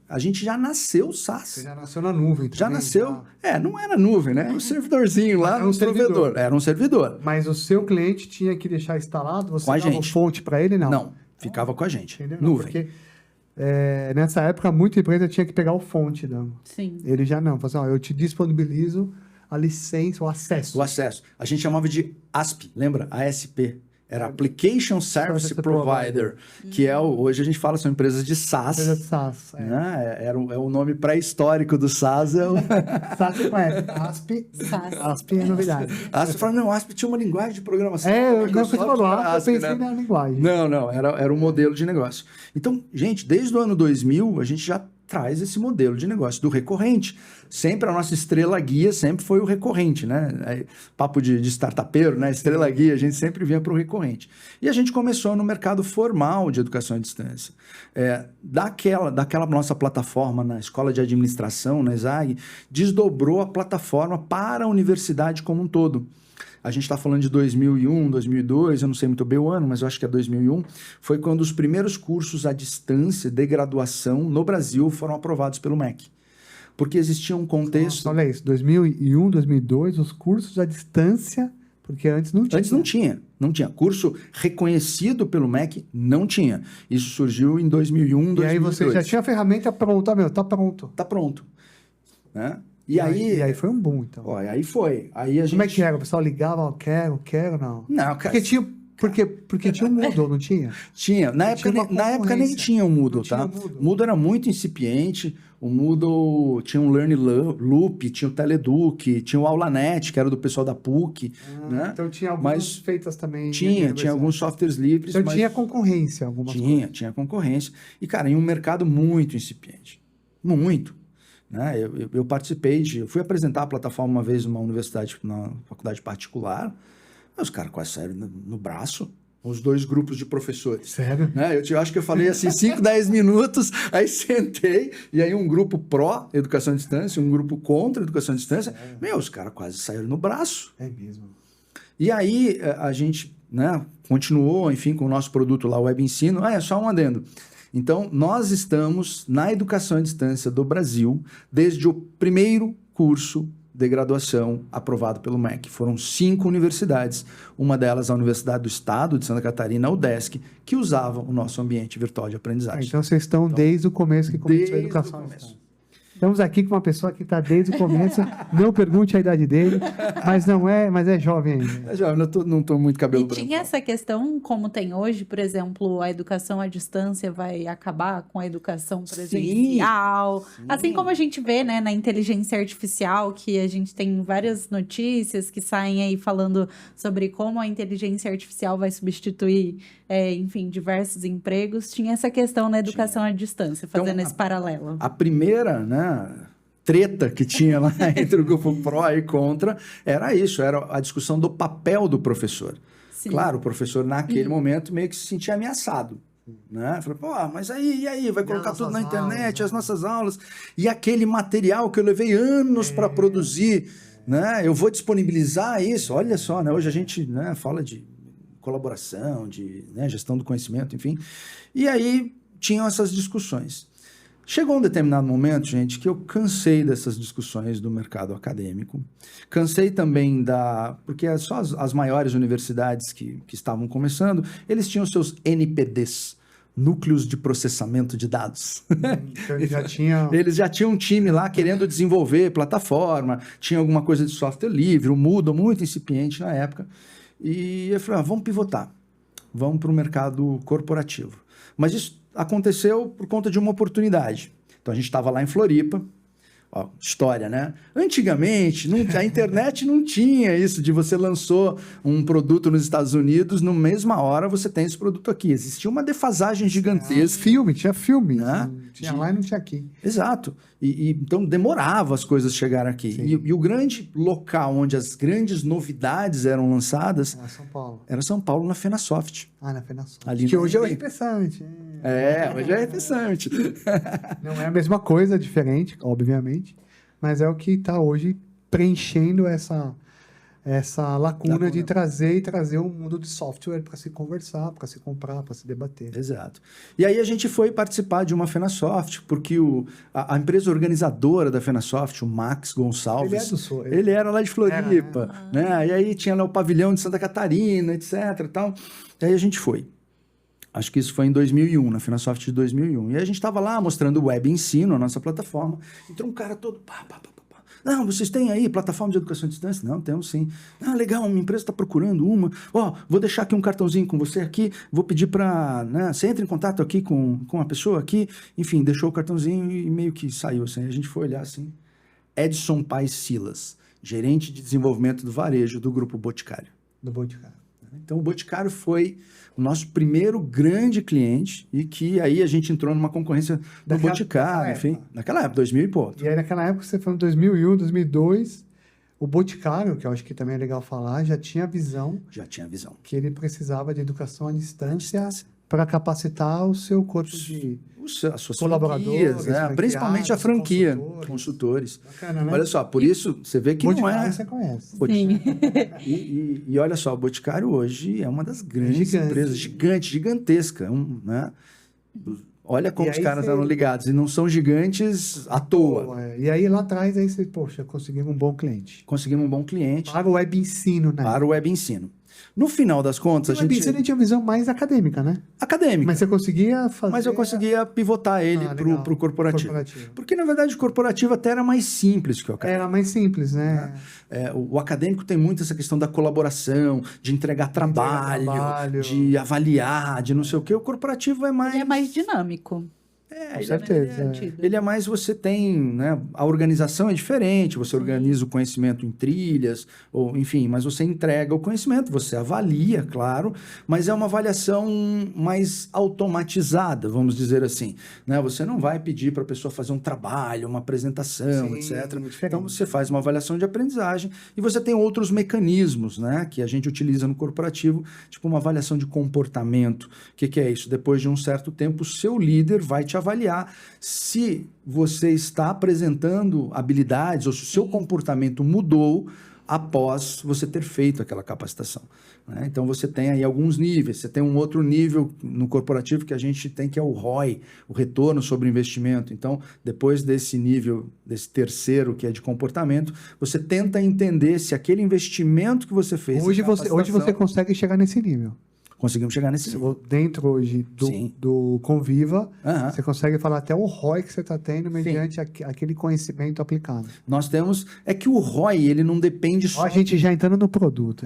a gente já nasceu SaaS. Você já nasceu na nuvem também. Já nasceu, não era nuvem, né? Era um servidorzinho lá no provedor. Era um servidor. Mas o seu cliente tinha que deixar instalado, você dava uma fonte para ele, não? Não, ficava com a gente, entendeu? nuvem. Porque nessa época, muita empresa tinha que pegar o fonte. Sim. Ele já não, falou assim, eu te disponibilizo a licença, o acesso. O acesso. A gente chamava de ASP, lembra? ASP. Era Application Service Provider, que hoje a gente fala, são empresas de SaaS. Empresa de SaaS, né? É o nome pré-histórico do SaaS. SaaS você conhece. ASP é novidade. ASP fala, não, ASP tinha uma linguagem de programação. Quando você falou ASP, eu pensei na linguagem. Não, era um modelo de negócio. Então, gente, desde o ano 2000, a gente já traz esse modelo de negócio do recorrente. Sempre a nossa estrela guia sempre foi o recorrente, né? Papo de startupeiro, né? Estrela guia, a gente sempre vinha para o recorrente. E a gente começou no mercado formal de educação à distância. Daquela nossa plataforma na Escola de Administração, na ESAG, desdobrou a plataforma para a universidade como um todo. A gente está falando de 2001, 2002, eu não sei muito bem o ano, mas eu acho que é 2001, foi quando os primeiros cursos à distância de graduação no Brasil foram aprovados pelo MEC. Porque existia um contexto... Nossa, olha isso, 2001, 2002, os cursos à distância, porque antes não tinha. Antes não tinha. Curso reconhecido pelo MEC, não tinha. Isso surgiu em 2001, 2002. E aí você já tinha a ferramenta pronta, tá pronto. Tá pronto. Né? E aí foi um boom, então. Aí foi. Aí a gente... Como é que era? O pessoal ligava, quero, não? Não, cara... Porque tinha o Moodle, não tinha? Tinha. Na época nem tinha o Moodle, tá? O Moodle era muito incipiente. O Moodle tinha um Learn Loop, tinha o Teleduc, tinha o AulaNet, que era do pessoal da PUC. Né? Então tinha algumas feitas também. Tinha alguns softwares livres. Então tinha concorrência, algumas coisas. Tinha concorrência. E, cara, em um mercado muito incipiente. Muito. Né? Eu fui apresentar a plataforma uma vez numa faculdade particular, mas os caras quase saíram no braço, os dois grupos de professores. Sério? Né? Eu acho que eu falei assim 5, 10 minutos, aí sentei, e aí um grupo pró-educação à distância, um grupo contra a educação à distância, os caras quase saíram no braço. É mesmo. E aí a gente, né, continuou, enfim, com o nosso produto lá, o Web Ensino. Só um adendo. Então, nós estamos na educação à distância do Brasil desde o primeiro curso de graduação aprovado pelo MEC. Foram 5 universidades, uma delas a Universidade do Estado de Santa Catarina, a UDESC, que usava o nosso ambiente virtual de aprendizagem. Então, vocês estão desde o começo que começou a educação à distância. Estamos aqui com uma pessoa que está desde o começo, não pergunte a idade dele, mas é jovem ainda. É jovem, não estou muito cabelo branco. E tinha essa questão, como tem hoje, por exemplo, a educação à distância vai acabar com a educação presencial. Sim. Assim como a gente vê, né, na inteligência artificial, que a gente tem várias notícias que saem aí falando sobre como a inteligência artificial vai substituir, enfim, diversos empregos. Tinha essa questão na educação à distância, fazendo esse paralelo. A primeira, né, treta que tinha lá entre o grupo pró e contra era isso, era a discussão do papel do professor. Sim. Claro, o professor naquele momento meio que se sentia ameaçado. Né? Falei, mas e aí? Vai colocar tudo na internet, as nossas aulas, e aquele material que eu levei anos para produzir, né? Eu vou disponibilizar isso? Olha só, né? Hoje a gente, né, fala de colaboração, de, né, gestão do conhecimento, enfim. E aí tinham essas discussões. Chegou um determinado momento, gente, que eu cansei dessas discussões do mercado acadêmico. Cansei também porque só as maiores universidades que estavam começando, eles tinham seus NPDs, Núcleos de Processamento de Dados. Então eles já tinham um time lá querendo desenvolver plataforma, tinha alguma coisa de software livre, o Moodle muito incipiente na época. E eu falei, vamos pivotar, vamos para o mercado corporativo. Mas isso aconteceu por conta de uma oportunidade. Então a gente estava lá em Floripa. Ó, história, né? Antigamente, a internet não tinha isso de você lançou um produto nos Estados Unidos, na mesma hora você tem esse produto aqui. Existia uma defasagem gigantesca. Tinha filme. Né? Tinha lá e não tinha aqui. Exato. Então demorava as coisas chegarem aqui. E o grande local onde as grandes novidades eram lançadas era São Paulo, na FenaSoft. Na FenaSoft. Ali que hoje é o RP Summit. Hoje é RP Summit. Não é a mesma coisa, diferente, obviamente, mas é o que está hoje preenchendo essa lacuna de trazer o mundo de software para se conversar, para se comprar, para se debater. Exato. E aí a gente foi participar de uma FenaSoft, porque a empresa organizadora da FenaSoft, o Max Gonçalves, ele é do Sul. Ele era lá de Floripa, né? E aí tinha lá o pavilhão de Santa Catarina, etc. E tal. E aí a gente foi. Acho que isso foi em 2001, na FenaSoft de 2001. E a gente estava lá mostrando o Web Ensino, a nossa plataforma. Entrou um cara todo... Não, vocês têm aí plataforma de educação à distância? Não, temos sim. Ah, legal, uma empresa está procurando uma. Vou deixar aqui um cartãozinho com você aqui, vou pedir para... Né, você entra em contato aqui com a pessoa aqui. Enfim, deixou o cartãozinho e meio que saiu assim. A gente foi olhar assim. Edson Paes Silas, gerente de desenvolvimento do varejo do Grupo Boticário. Do Boticário. Então, o Boticário foi o nosso primeiro grande cliente e que aí a gente entrou numa concorrência do Boticário, enfim, naquela época, 2000 e pouco. E aí, naquela época, você falou 2001, 2002, o Boticário, que eu acho que também é legal falar, já tinha visão que ele precisava de educação à distância para capacitar o seu corpo de as suas colaboradores, né? Principalmente a franquia, consultores. Bacana, né? Olha só, por isso você vê que Boticário não é... você conhece. E olha só, o Boticário hoje é uma das grandes empresas, gigantesca, né? Olha como os caras eram ligados, e não são gigantes à toa. E aí lá atrás, aí você, conseguimos um bom cliente. Conseguimos um bom cliente. Para o Web Ensino, né? Para o Web Ensino. No final das contas, a gente... Você tinha uma visão mais acadêmica, né? Acadêmica. Mas você conseguia fazer... Mas eu conseguia pivotar ele para o corporativo. Porque, na verdade, o corporativo até era mais simples que o acadêmico. Era mais simples, né? O acadêmico tem muito essa questão da colaboração, de entregar trabalho, de avaliar, de não sei o quê. O corporativo é mais... Ele é mais dinâmico. Com certeza. Ele é mais, você tem, né? A organização é diferente, você organiza o conhecimento em trilhas, ou enfim, mas você entrega o conhecimento, você avalia, claro, mas é uma avaliação mais automatizada, vamos dizer assim, né? Você não vai pedir para a pessoa fazer um trabalho, uma apresentação, etc. Então, você faz uma avaliação de aprendizagem e você tem outros mecanismos, né? Que a gente utiliza no corporativo, tipo uma avaliação de comportamento. O que é isso? Depois de um certo tempo, o seu líder vai te avaliar se você está apresentando habilidades ou se o seu comportamento mudou após você ter feito aquela capacitação, né? Então, você tem aí alguns níveis. Você tem um outro nível no corporativo que a gente tem, que é o ROI, o retorno sobre investimento. Então, depois desse nível, desse terceiro, que é de comportamento, você tenta entender se aquele investimento que você fez... Hoje você consegue chegar nesse nível. Conseguimos chegar nesse nível. Dentro hoje do Conviva, você consegue falar até o ROI que você está tendo mediante aquele conhecimento aplicado. Nós temos... É que o ROI, ele não depende só... A gente já entrando no produto.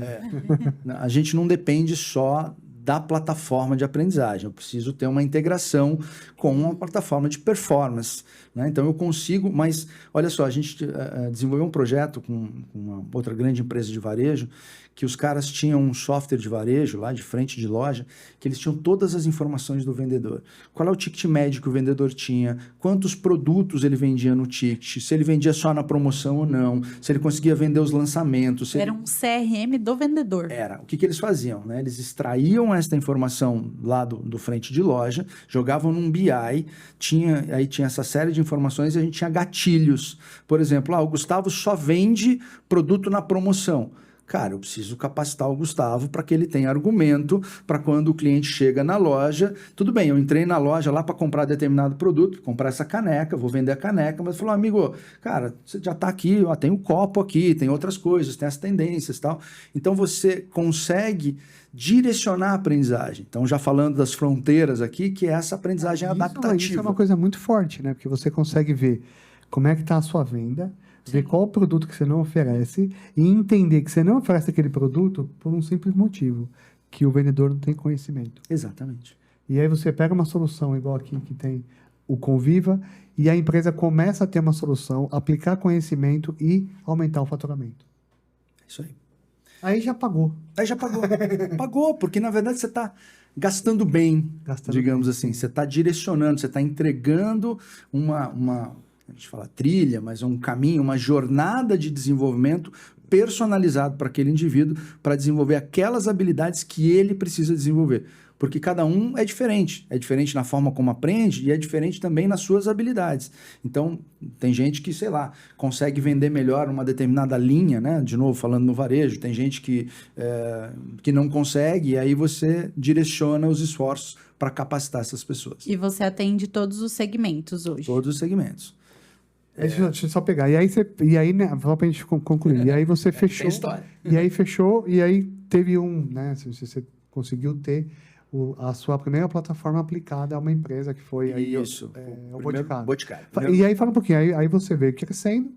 A gente não depende só da plataforma de aprendizagem. Eu preciso ter uma integração com uma plataforma de performance, né? Então, eu consigo... Mas, olha só, a gente desenvolveu um projeto com uma outra grande empresa de varejo, que os caras tinham um software de varejo lá de frente de loja, que eles tinham todas as informações do vendedor. Qual é o ticket médio que o vendedor tinha, quantos produtos ele vendia no ticket, se ele vendia só na promoção ou não, se ele conseguia vender os lançamentos. Era um CRM do vendedor. Era. O que eles faziam, né? Eles extraíam esta informação lá do frente de loja, jogavam num BI, aí tinha essa série de informações e a gente tinha gatilhos. Por exemplo, o Gustavo só vende produto na promoção. Cara, eu preciso capacitar o Gustavo para que ele tenha argumento para quando o cliente chega na loja. Tudo bem, eu entrei na loja lá para comprar determinado produto, comprar essa caneca, vou vender a caneca, mas falou, amigo, cara, você já está aqui, tem um copo aqui, tem outras coisas, tem as tendências e tal. Então, você consegue direcionar a aprendizagem. Então, já falando das fronteiras aqui, que essa aprendizagem adaptativa. Isso é uma coisa muito forte, né? Porque você consegue ver como é que está a sua venda, ver qual o produto que você não oferece e entender que você não oferece aquele produto por um simples motivo, que o vendedor não tem conhecimento. Exatamente. E aí você pega uma solução igual aqui que tem o Conviva, e a empresa começa a ter uma solução, aplicar conhecimento e aumentar o faturamento. Isso aí. Aí já pagou. Aí já pagou. Pagou, porque na verdade você está gastando bem, digamos assim. Você está direcionando, você está entregando a gente fala trilha, mas um caminho, uma jornada de desenvolvimento personalizado para aquele indivíduo, para desenvolver aquelas habilidades que ele precisa desenvolver. Porque cada um é diferente na forma como aprende e é diferente também nas suas habilidades. Então, tem gente que, sei lá, consegue vender melhor uma determinada linha, né? De novo, falando no varejo, tem gente que não consegue, e aí você direciona os esforços para capacitar essas pessoas. E você atende todos os segmentos hoje? Todos os segmentos. Deixa eu só pegar. E aí, né, só pra gente concluir. E aí você fechou. Tem história. E aí fechou, e aí teve né? Você conseguiu ter a sua primeira plataforma aplicada a uma empresa que foi aí, Isso. o Boticário. Boticário. E aí fala um pouquinho, aí você veio crescendo,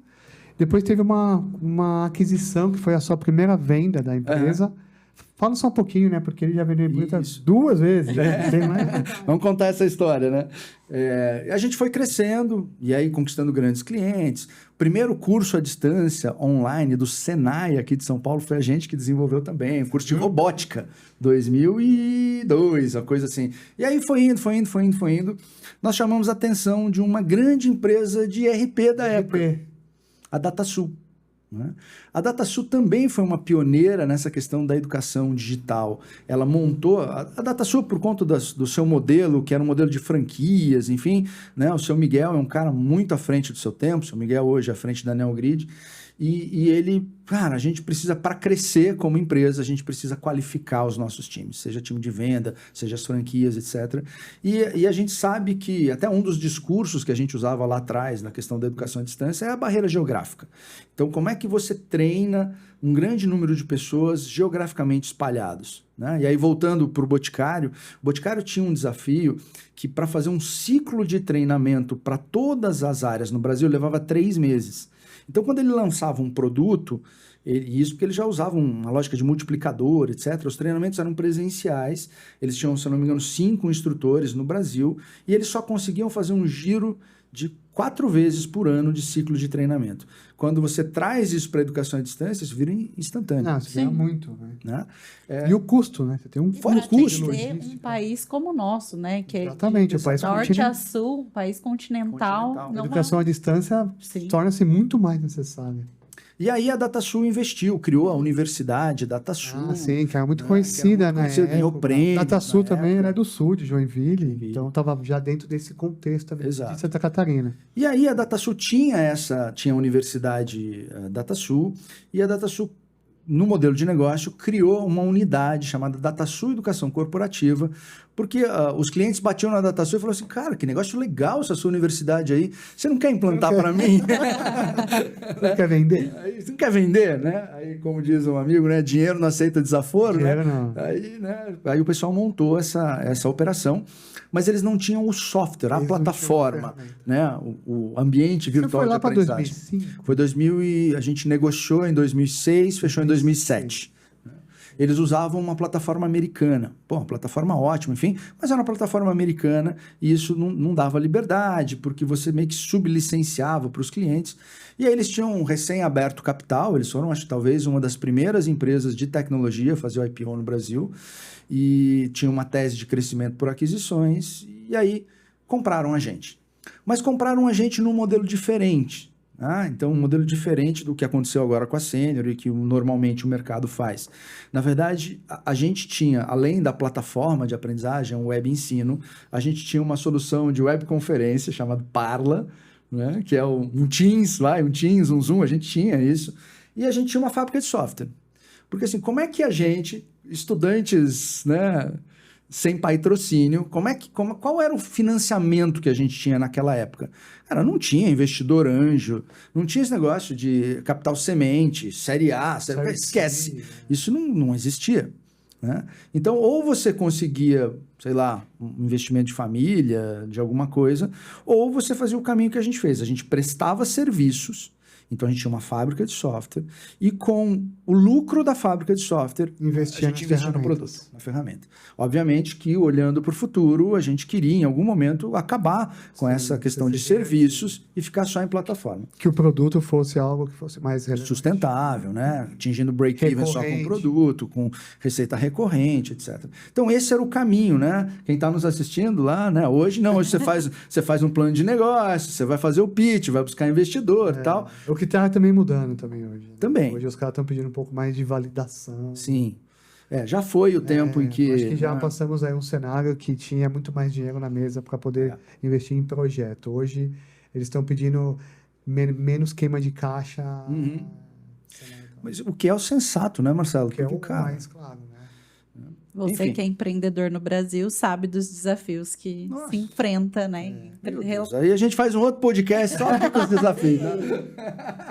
depois teve uma aquisição que foi a sua primeira venda da empresa. Fala só um pouquinho, né? Porque ele já vendeu a empresa 2 vezes. Né? Tem mais... Vamos contar essa história, né? A gente foi crescendo e aí conquistando grandes clientes. O primeiro curso à distância online do Senai aqui de São Paulo foi a gente que desenvolveu também. O curso de robótica, 2002, uma coisa assim. E aí foi indo. Nós chamamos a atenção de uma grande empresa de RP da época, a DataSul. Né? A DataSul também foi uma pioneira nessa questão da educação digital. Ela montou... A DataSul, por conta do seu modelo, que era um modelo de franquias, enfim, né? O seu Miguel é um cara muito à frente do seu tempo. O seu Miguel hoje é à frente da Neogrid. E ele... Cara, a gente precisa, para crescer como empresa, a gente precisa qualificar os nossos times, seja time de venda, seja as franquias, etc. E a gente sabe que até um dos discursos que a gente usava lá atrás, na questão da educação à distância, é a barreira geográfica. Então, como é que você treina um grande número de pessoas geograficamente espalhados? Né? E aí, voltando para o Boticário tinha um desafio que, para fazer um ciclo de treinamento para todas as áreas no Brasil, levava 3 meses. Então, quando ele lançava um produto, isso porque ele já usava uma lógica de multiplicador, etc., os treinamentos eram presenciais, eles tinham, se eu não me engano, 5 instrutores no Brasil, e eles só conseguiam fazer um giro de 4 vezes por ano de ciclo de treinamento. Quando você traz isso para a educação à distância, isso vira instantâneo. Não, isso ganha muito. Né? Né? E o custo, né? Você tem um Para custo. ter um país como o nosso, né? Que Exatamente, o país norte a sul, um país continental. A educação à distância torna-se muito mais necessária. E aí a DataSul investiu, criou a Universidade DataSul. Ah, sim, que era muito conhecida, né? Ganhou prêmio. DataSul também era do sul, de Joinville, então estava já dentro desse contexto também de Santa Catarina. E aí a DataSul tinha a Universidade DataSul, e a DataSul, no modelo de negócio, criou uma unidade chamada DataSul Educação Corporativa, porque os clientes batiam na DataSul e falaram assim, cara, que negócio legal essa sua universidade aí, você não quer implantar para mim? Não quer vender? Você não quer vender, né? Aí, como diz um amigo, né? Dinheiro não aceita desaforo, Dinheiro né? não. Aí o pessoal montou essa operação, mas eles não tinham o software, a plataforma, né? O ambiente virtual de aprendizagem. Foi lá para 2005? Foi a gente negociou em 2006, fechou em 2007. Eles usavam uma plataforma americana. Pô, uma plataforma ótima, enfim, mas era uma plataforma americana e isso não dava liberdade, porque você meio que sublicenciava para os clientes. E aí eles tinham um recém-aberto capital, eles foram, acho que talvez, uma das primeiras empresas de tecnologia a fazer o IPO no Brasil, e tinha uma tese de crescimento por aquisições, e aí compraram a gente. Mas compraram a gente num modelo diferente. Então, um modelo diferente do que aconteceu agora com a Senior e que normalmente o mercado faz. Na verdade, a gente tinha, além da plataforma de aprendizagem, um web ensino, a gente tinha uma solução de webconferência chamada Parla, né? Que é um Teams, um Zoom, a gente tinha isso. E a gente tinha uma fábrica de software. Porque assim, como é que a gente, estudantes, né, sem patrocínio, qual era o financiamento que a gente tinha naquela época? Cara, não tinha investidor anjo, não tinha esse negócio de capital semente, série A, esquece. Isso não existia. Né? Então, ou você conseguia, sei lá, um investimento de família, de alguma coisa, ou você fazia o caminho que a gente fez. A gente prestava serviços Então a gente tinha uma fábrica de software e com o lucro da fábrica de software Investia a gente investia no ferramentas. produto, na ferramenta. Obviamente que olhando para o futuro, a gente queria em algum momento acabar com essa questão de serviços e ficar só em plataforma. Que o produto fosse algo que fosse mais relevante. Sustentável, né? Atingindo break-even só com Recorrente. produto, com receita recorrente, etc. Então, esse era o caminho, né? Quem está nos assistindo lá, né? Hoje não, hoje você faz um plano de negócio, você vai fazer o pitch, vai buscar investidor e tal. O que está também mudando também hoje. Né? Também. Hoje os caras estão pedindo um pouco mais de validação. Sim. Já foi o tempo em que... Acho que já passamos aí um cenário que tinha muito mais dinheiro na mesa para poder investir em projeto. Hoje eles estão pedindo menos queima de caixa. Mas o que é o sensato, né, Marcelo? Que é Porque, o cara, mais claro, né? Você Enfim. que é empreendedor no Brasil sabe dos desafios que Nossa. se enfrenta, né? meu Deus, aí a gente faz um outro podcast só com os desafios, né?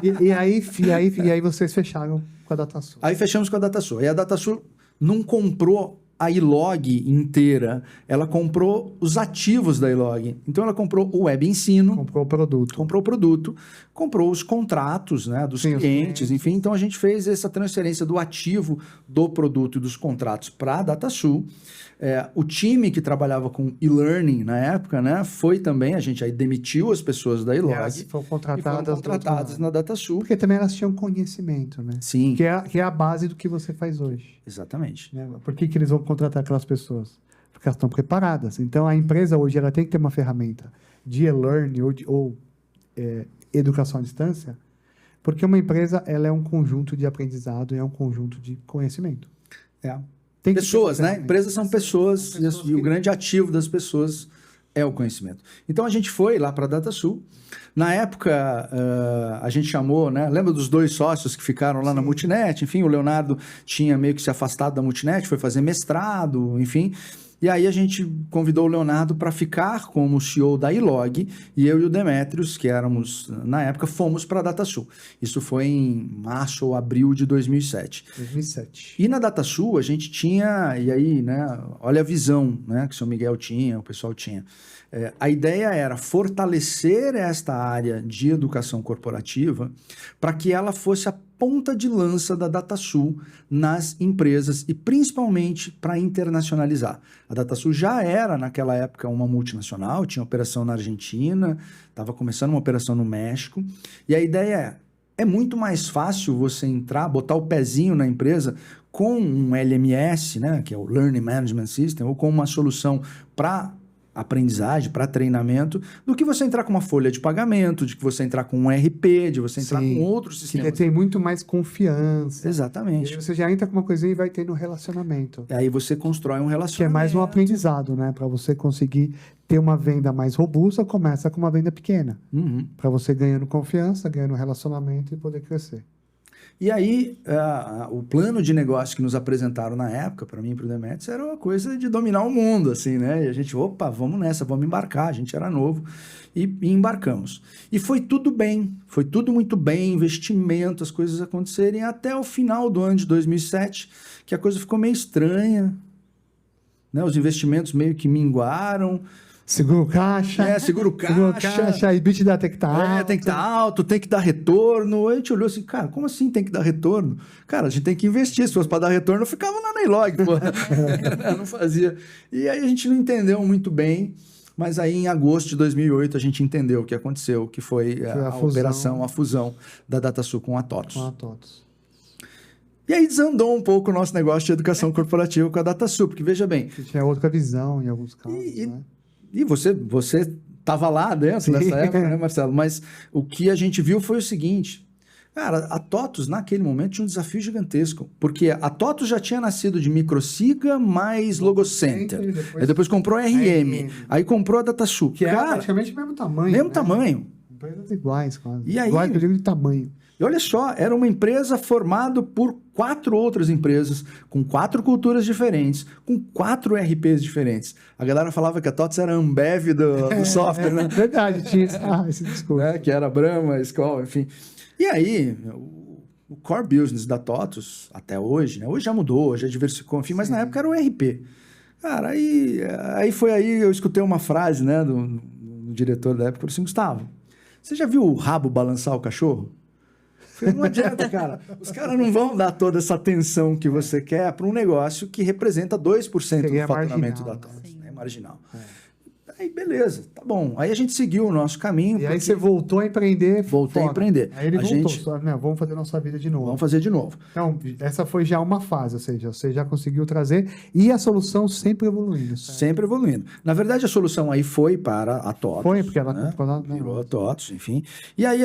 E aí vocês fecharam com a DataSul. Aí fechamos com a DataSul. Aí a DataSul não comprou a Ilog inteira, ela comprou os ativos da Ilog. Então ela comprou o Web Ensino, Comprou o produto. comprou o produto, comprou os contratos, né, dos Sim, os clientes, clientes. enfim. Então a gente fez essa transferência do ativo do produto e dos contratos para a DataSul. O time que trabalhava com e-learning na época, né, foi também, a gente aí demitiu as pessoas da Ilog Foram e foram contratadas. contratadas na DataSul. Porque também elas tinham conhecimento, né? Sim, Que é a base do que você faz hoje. exatamente. Né? Por que eles vão contratar aquelas pessoas? Porque elas estão preparadas. Então, a empresa hoje ela tem que ter uma ferramenta de e-learning ou educação à distância, porque uma empresa ela é um conjunto de aprendizado e é um conjunto de conhecimento. Tem que ter Pessoas, uma né? ferramenta. Empresas são pessoas, e o grande ativo das pessoas é o conhecimento. Então a gente foi lá para a DataSul. Na época, a gente chamou, né? Lembra dos 2 sócios que ficaram lá na Multinet? Enfim, o Leonardo tinha meio que se afastado da Multinet, foi fazer mestrado, enfim. E aí a gente convidou o Leonardo para ficar como CEO da Ilog, e eu e o Demetrios, que éramos, na época, fomos para a DataSul. Isso foi em março ou abril de 2007. 2007. E na DataSul a gente tinha, e aí, né, olha a visão, né, que o São Miguel tinha, o pessoal tinha. A ideia era fortalecer esta área de educação corporativa para que ela fosse a ponta de lança da DataSul nas empresas e principalmente para internacionalizar. A DataSul já era, naquela época, uma multinacional, tinha operação na Argentina, estava começando uma operação no México, e a ideia é muito mais fácil você entrar, botar o pezinho na empresa com um LMS, né, que é o Learning Management System, ou com uma solução para aprendizagem, para treinamento, do que você entrar com uma folha de pagamento, de que você entrar com um RP, de você entrar com outros Que sistemas. tem muito mais confiança. E Exatamente. aí você já entra com uma coisinha e vai ter no relacionamento. E aí você constrói um Que é relacionamento. mais um aprendizado, né? Para você conseguir ter uma venda mais robusta, começa com uma venda pequena. Uhum. Para você ganhando confiança, ganhando relacionamento e poder crescer. E aí, o plano de negócio que nos apresentaram na época, para mim e para o Demetrios, era uma coisa de dominar o mundo, assim, né? E a gente, opa, vamos nessa, vamos embarcar. A gente era novo e embarcamos. E foi tudo bem, foi tudo muito bem, investimento, as coisas acontecerem até o final do ano de 2007, que a coisa ficou meio estranha, né? Os investimentos meio que minguaram. Seguro caixa. Seguro Seguro caixa. caixa, EBITDA tem que estar alto. Tem que estar alto, tem que dar retorno. A gente olhou assim, cara, como assim tem que dar retorno? Cara, a gente tem que investir. Se fosse para dar retorno, eu ficava lá na Ilog, pô. Não fazia. E aí a gente não entendeu muito bem, mas aí em agosto de 2008 a gente entendeu o que aconteceu, que foi a operação, a fusão da DataSul com a TOTUS. Com a TOTUS. E aí desandou um pouco o nosso negócio de educação corporativa com a DataSul, porque veja bem... Que tinha outra visão em alguns casos, né? E você estava lá dentro nessa época, né, Marcelo? Mas o que a gente viu foi o seguinte. Cara, a TOTUS, naquele momento, tinha um desafio gigantesco. Porque a TOTUS já tinha nascido de Microsiga mais Logocenter. Aí depois comprou a RM. Aí comprou a DataSul. Que era praticamente o mesmo tamanho. Mesmo tamanho. Empresas iguais, quase. E aí, iguais que eu digo de tamanho. E olha só, era uma empresa formada por 4 outras empresas, com 4 culturas diferentes, com 4 RPs diferentes. A galera falava que a TOTUS era a Ambev do software, né? Verdade, tinha esse discurso. Que era Brahma, Skol, enfim. E aí, o core business da TOTUS, até hoje, né? Hoje já mudou, já diversificou, enfim, mas na época era o RP. Cara, aí foi aí, eu escutei uma frase, né, do diretor da época, falou assim, Gustavo, você já viu o rabo balançar o cachorro? Falei, não adianta, cara. Os caras não vão dar toda essa atenção que você quer para um negócio que representa 2% do Seria faturamento marginal, da né? TOTS. É marginal. Aí, beleza, tá bom. Aí a gente seguiu o nosso caminho. E aí você voltou a empreender. Voltei a empreender. Aí ele A voltou. gente- Não, vamos fazer nossa vida de novo. Vamos fazer de novo. Então, essa foi já uma fase, ou seja, você já conseguiu trazer e a solução sempre evoluindo. Certo? Sempre evoluindo. Na verdade, a solução aí foi para a TOTS. Foi, porque ela né? comprou Virou a TOTS, enfim. E aí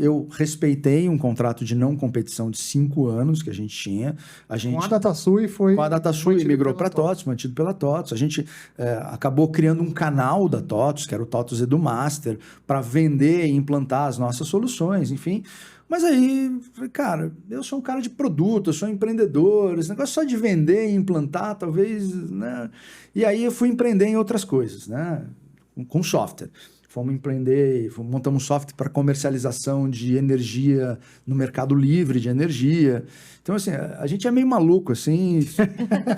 eu respeitei um contrato de não competição de 5 anos que a gente tinha. com a DataSul e foi. Com a DataSul mantido migrou pela para a TOTS, mantido pela TOTS. A gente acabou criando um canal da TOTS, que era o TOTS EduMaster, para vender e implantar as nossas soluções, enfim. Mas aí, falei, cara, eu sou um cara de produto, eu sou um empreendedor, esse negócio só de vender e implantar, talvez, né? E aí eu fui empreender em outras coisas, né? Com software. Fomos empreender, montamos um software para comercialização de energia no mercado livre de energia. Então, assim, a gente é meio maluco, assim,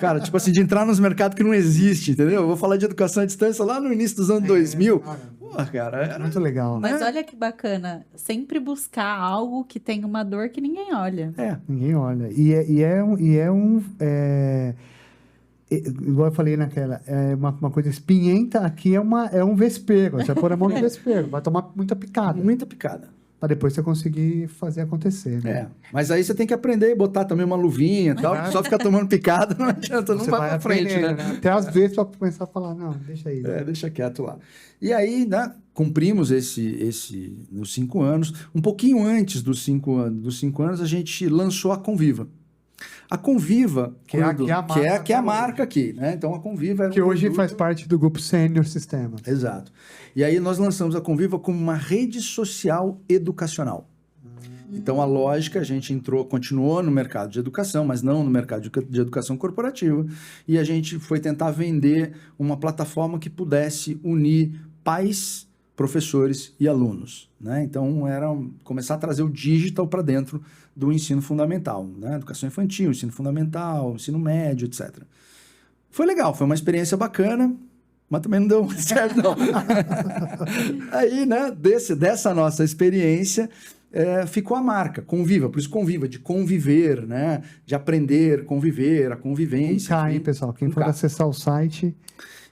cara, tipo assim, de entrar nos mercados que não existe, entendeu? Eu vou falar de educação à distância lá no início dos anos 2000. Porra, cara, era... Muito legal. Mas olha que bacana, sempre buscar algo que tem uma dor que ninguém olha. Ninguém olha. Igual eu falei naquela, é uma coisa espinhenta, aqui é um vespeiro. Você vai pôr a mão no vespeiro, vai tomar muita picada. Muita picada. Para depois você conseguir fazer acontecer. Né? É, mas aí você tem que aprender e botar também uma luvinha e tal, só ficar tomando picada não adianta, não Você vai pra frente, aprendendo, né? Até às vezes para começar a falar, não, deixa aí. Deixa quieto lá. E aí, né, cumprimos nos 5 anos. Um pouquinho antes dos 5 anos, a gente lançou a Conviva. A Conviva, Que é a a marca aqui, né? Então a Conviva era Que um hoje produto- faz parte do grupo Senior Systems. Exato. E aí nós lançamos a Conviva como uma rede social educacional. Então a lógica, a gente continuou no mercado de educação, mas não no mercado de educação corporativa, e a gente foi tentar vender uma plataforma que pudesse unir pais, professores e alunos, né? Então era começar a trazer o digital para dentro do ensino fundamental, né? Educação infantil, ensino fundamental, ensino médio, etc. Foi legal, foi uma experiência bacana, mas também não deu muito certo, não. Aí, né, dessa nossa experiência, ficou a marca, Conviva, por isso Conviva, de conviver, né? De aprender, conviver, a convivência. Hein, enfim. pessoal? Quem for Cá. acessar o site,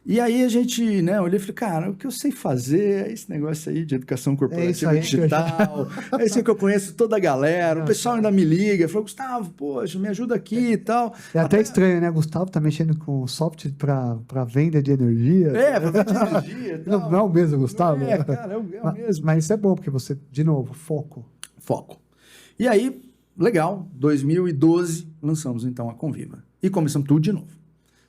E aí a gente, né, olhei e falei, cara, o que eu sei fazer é esse negócio aí de educação corporativa aí que eu digital, é isso que eu conheço toda a galera, o pessoal ainda me liga, falou, Gustavo, poxa, me ajuda aqui e tal. é até estranho, né? Gustavo tá mexendo com software para venda de energia. Pra vender energia e tal. Não é o mesmo, Gustavo? Cara, é o mesmo. Mas isso é bom, porque você, de novo, foco. Foco. E aí, legal, 2012, lançamos então a Conviva. E começamos tudo de novo.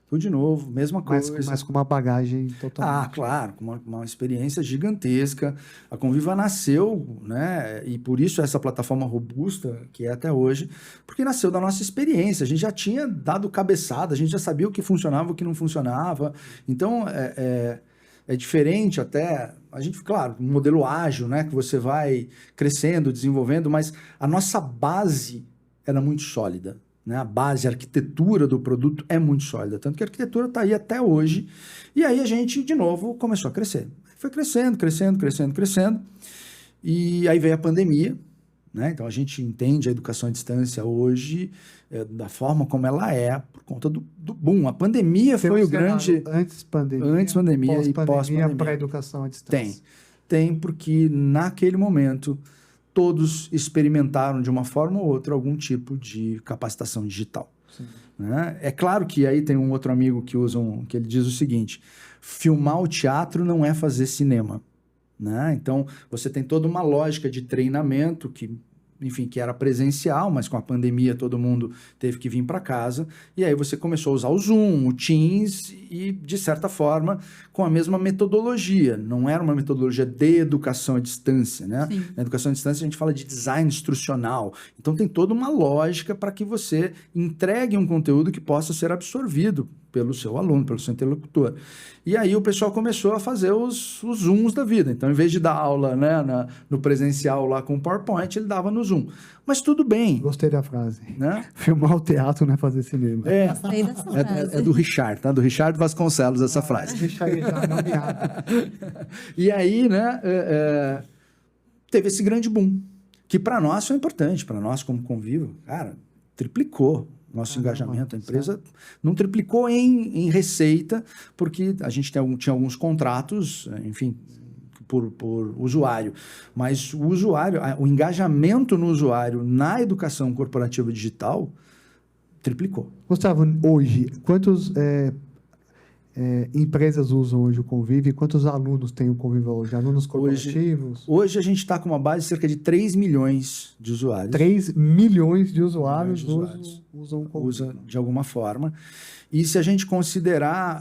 Tudo de novo, mesma coisa. Mas com uma bagagem totalmente. Claro, com uma experiência gigantesca. A Conviva nasceu, né? E por isso essa plataforma robusta que é até hoje, porque nasceu da nossa experiência. A gente já tinha dado cabeçada, a gente já sabia o que funcionava, o que não funcionava. Então, é diferente até. A gente, claro, um modelo ágil, né? Que você vai crescendo, desenvolvendo, mas a nossa base era muito sólida. Né? A base, a arquitetura do produto é muito sólida, tanto que a arquitetura está aí até hoje. E aí a gente, de novo, começou a crescer. Foi crescendo. E aí veio a pandemia, né? Então a gente entende a educação à distância hoje da forma como ela é, por conta do boom. A pandemia foi o grande... Antes pandemia e pós-pandemia. para a educação à distância. Tem, porque naquele momento todos experimentaram de uma forma ou outra algum tipo de capacitação digital. Né? É claro que aí tem um outro amigo que ele diz o seguinte: filmar o teatro não é fazer cinema. Né? Então, você tem toda uma lógica de treinamento que era presencial, mas com a pandemia todo mundo teve que vir para casa, e aí você começou a usar o Zoom, o Teams, e de certa forma com a mesma metodologia. Não era uma metodologia de educação à distância, né? Sim. Na educação à distância a gente fala de design instrucional, então tem toda uma lógica para que você entregue um conteúdo que possa ser absorvido pelo seu aluno, pelo seu interlocutor. E aí o pessoal começou a fazer os Zooms da vida. Então, em vez de dar aula, né, no presencial lá com o PowerPoint, ele dava no Zoom. Mas tudo bem. Gostei da frase. Né? Filmar o teatro não é fazer cinema. Gostei dessa frase. É do Richard, tá? Do Richard Vasconcelos essa frase. Deixa aí já nomeado. E aí, né, teve esse grande boom, que para nós foi importante, para nós como Convivo, cara, triplicou nosso engajamento. A empresa não triplicou em receita, porque a gente tinha alguns contratos, enfim, por usuário. Mas o usuário, o engajamento no usuário na educação corporativa digital triplicou. Gustavo, hoje, quantas empresas usam hoje o Convive e quantos alunos tem o Convive hoje? Alunos corporativos? Hoje a gente está com uma base de cerca de 3 milhões de usuários. 3 milhões de usuários usam o Convive. Usa de alguma forma. E se a gente considerar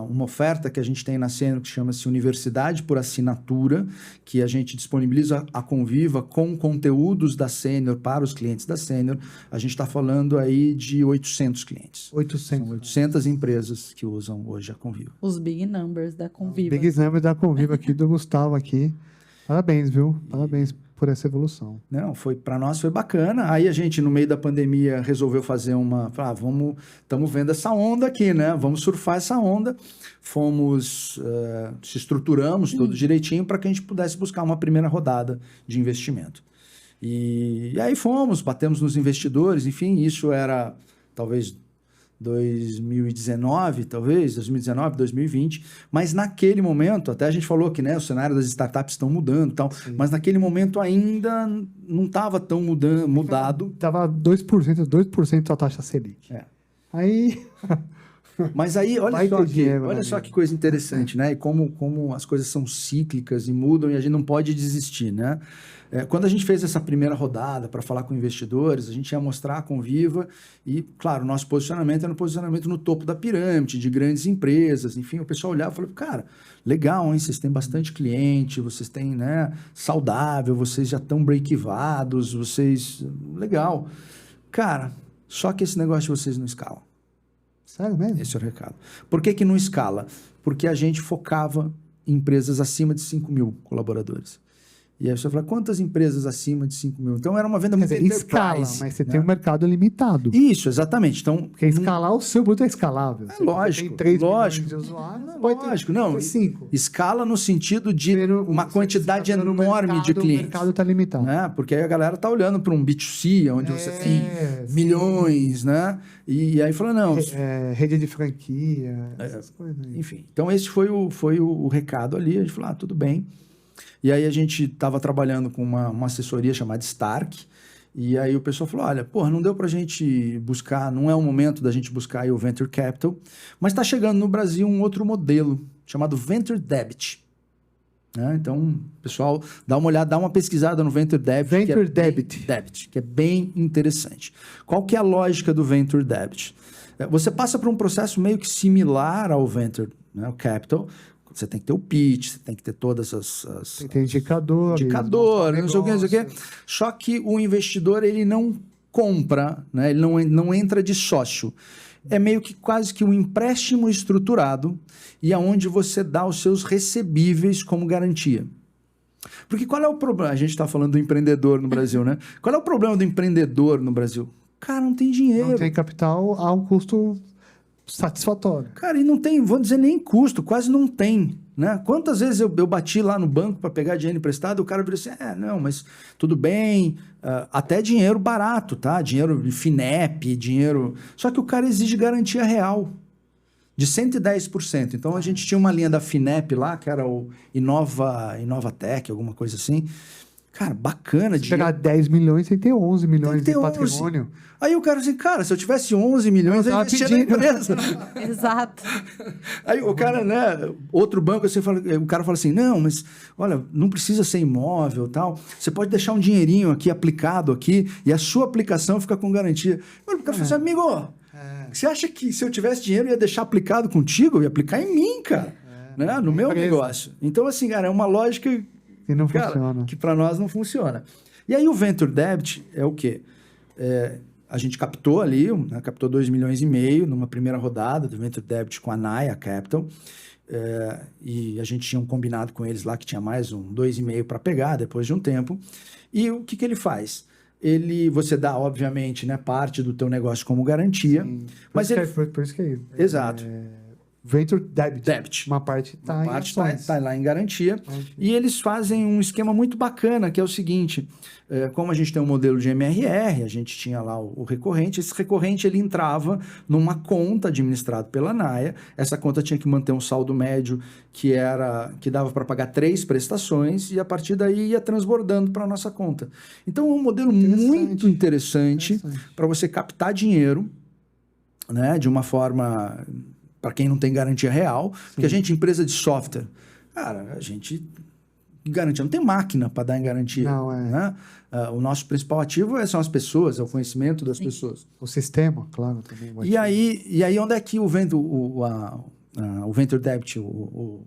uma oferta que a gente tem na Sênior, que chama-se Universidade por Assinatura, que a gente disponibiliza a Conviva com conteúdos da Sênior para os clientes da Sênior, a gente está falando aí de 800 clientes. 800. São 800 empresas que usam hoje a Conviva. Os big numbers da Conviva. Big numbers da Conviva aqui do Gustavo aqui. Parabéns, viu? Parabéns por essa evolução. Não, para nós foi bacana. Aí a gente, no meio da pandemia, resolveu fazer estamos vendo essa onda aqui, né? Vamos surfar essa onda. Se estruturamos todo direitinho para que a gente pudesse buscar uma primeira rodada de investimento. E aí batemos nos investidores, enfim, isso era talvez 2019, 2020, mas naquele momento, até a gente falou que, né, o cenário das startups estão mudando e tal, mas naquele momento ainda não estava tão mudado. Estava 2% da taxa Selic. Aí... Mas aí, olha só que coisa interessante, né? E como as coisas são cíclicas e mudam e a gente não pode desistir, né? Quando a gente fez essa primeira rodada para falar com investidores, a gente ia mostrar a Conviva e, claro, o nosso posicionamento era um posicionamento no topo da pirâmide, de grandes empresas, enfim, o pessoal olhava e falava, cara, legal, hein? Vocês têm bastante cliente, vocês têm, né, saudável, vocês já estão break-evados, legal. Cara, só que esse negócio de vocês não escala. Sério mesmo? Esse é o recado. Por que não escala? Porque a gente focava em empresas acima de 5 mil colaboradores. E aí você fala, quantas empresas acima de 5 mil? Então era uma venda muito escala, mas você tem um mercado limitado. Isso, exatamente. Então, porque escalar, o seu produto é escalável. Lógico, tem 3 lógico. milhões de usuários, lógico, não. 5. Escala no sentido de uma quantidade enorme de clientes. O mercado está limitado. Né? Porque aí a galera está olhando para um B2C, onde você tem milhões, né? E aí fala, não... rede de franquia, essas coisas. Enfim, então esse foi o recado ali. A gente falou, tudo bem. E aí a gente estava trabalhando com uma assessoria chamada Stark, e aí o pessoal falou, olha, não deu para a gente buscar, não é o momento da gente buscar aí o Venture Capital, mas está chegando no Brasil um outro modelo, chamado Venture Debt. Então, pessoal, dá uma olhada, dá uma pesquisada no Venture Debt. Venture Debt. Que é bem interessante. Qual que é a lógica do Venture Debt? Você passa por um processo meio que similar ao Venture, né, o Capital. Você tem que ter o pitch, você tem que ter todas as tem indicador, não sei o que. Só que o investidor, ele não compra, né? Ele não entra de sócio. É meio que quase que um empréstimo estruturado e aonde você dá os seus recebíveis como garantia. Porque qual é o problema? A gente está falando do empreendedor no Brasil, né? Qual é o problema do empreendedor no Brasil? Cara, não tem dinheiro. Não tem capital a um custo satisfatório. Cara, e não tem, vou dizer, nem custo, quase não tem, né? Quantas vezes eu bati lá no banco para pegar dinheiro emprestado, o cara virou assim, não, mas tudo bem, até dinheiro barato, tá? Dinheiro de FINEP, dinheiro... Só que o cara exige garantia real, de 110%. Então, a gente tinha uma linha da FINEP lá, que era o Inovatec, alguma coisa assim. Cara, bacana. Se pegar 10 milhões, você tem 11 milhões de patrimônio. Aí o cara assim, cara, se eu tivesse 11 milhões, eu investia na empresa. Exato. Aí o cara, né, outro banco, assim, o cara fala assim, não, mas, olha, não precisa ser imóvel e tal, você pode deixar um dinheirinho aqui, aplicado aqui, e a sua aplicação fica com garantia. Mano, o cara fala assim, amigo, você acha que se eu tivesse dinheiro, eu ia deixar aplicado contigo? Eu ia aplicar em mim, cara, né, no meu negócio. Então, assim, cara, é uma lógica... E não funciona. Que para nós não funciona. E aí o Venture Debt é o quê? A gente captou ali, captou 2,5 milhões numa primeira rodada do Venture Debt com a Naya Capital, e a gente tinha um combinado com eles lá que tinha mais 2,5 para pegar depois de um tempo. E o que ele faz? Você dá, obviamente, né, parte do teu negócio como garantia. Sim. Por isso que é. Exato. Venture Debt. Debt. Uma parte está em ações. Tá lá em garantia. E eles fazem um esquema muito bacana, que é o seguinte, como a gente tem um modelo de MRR, a gente tinha lá o recorrente, esse recorrente ele entrava numa conta administrada pela NAIA, essa conta tinha que manter um saldo médio que dava para pagar 3 prestações e a partir daí ia transbordando para a nossa conta. Então é um modelo muito interessante para você captar dinheiro, né, de uma forma... para quem não tem garantia real, porque a gente, empresa de software, cara, a gente garantia, não tem máquina para dar em garantia. Não, né? O nosso principal ativo são as pessoas, é o conhecimento das pessoas. O sistema, claro, também. E aí onde é que o Venture Debt, o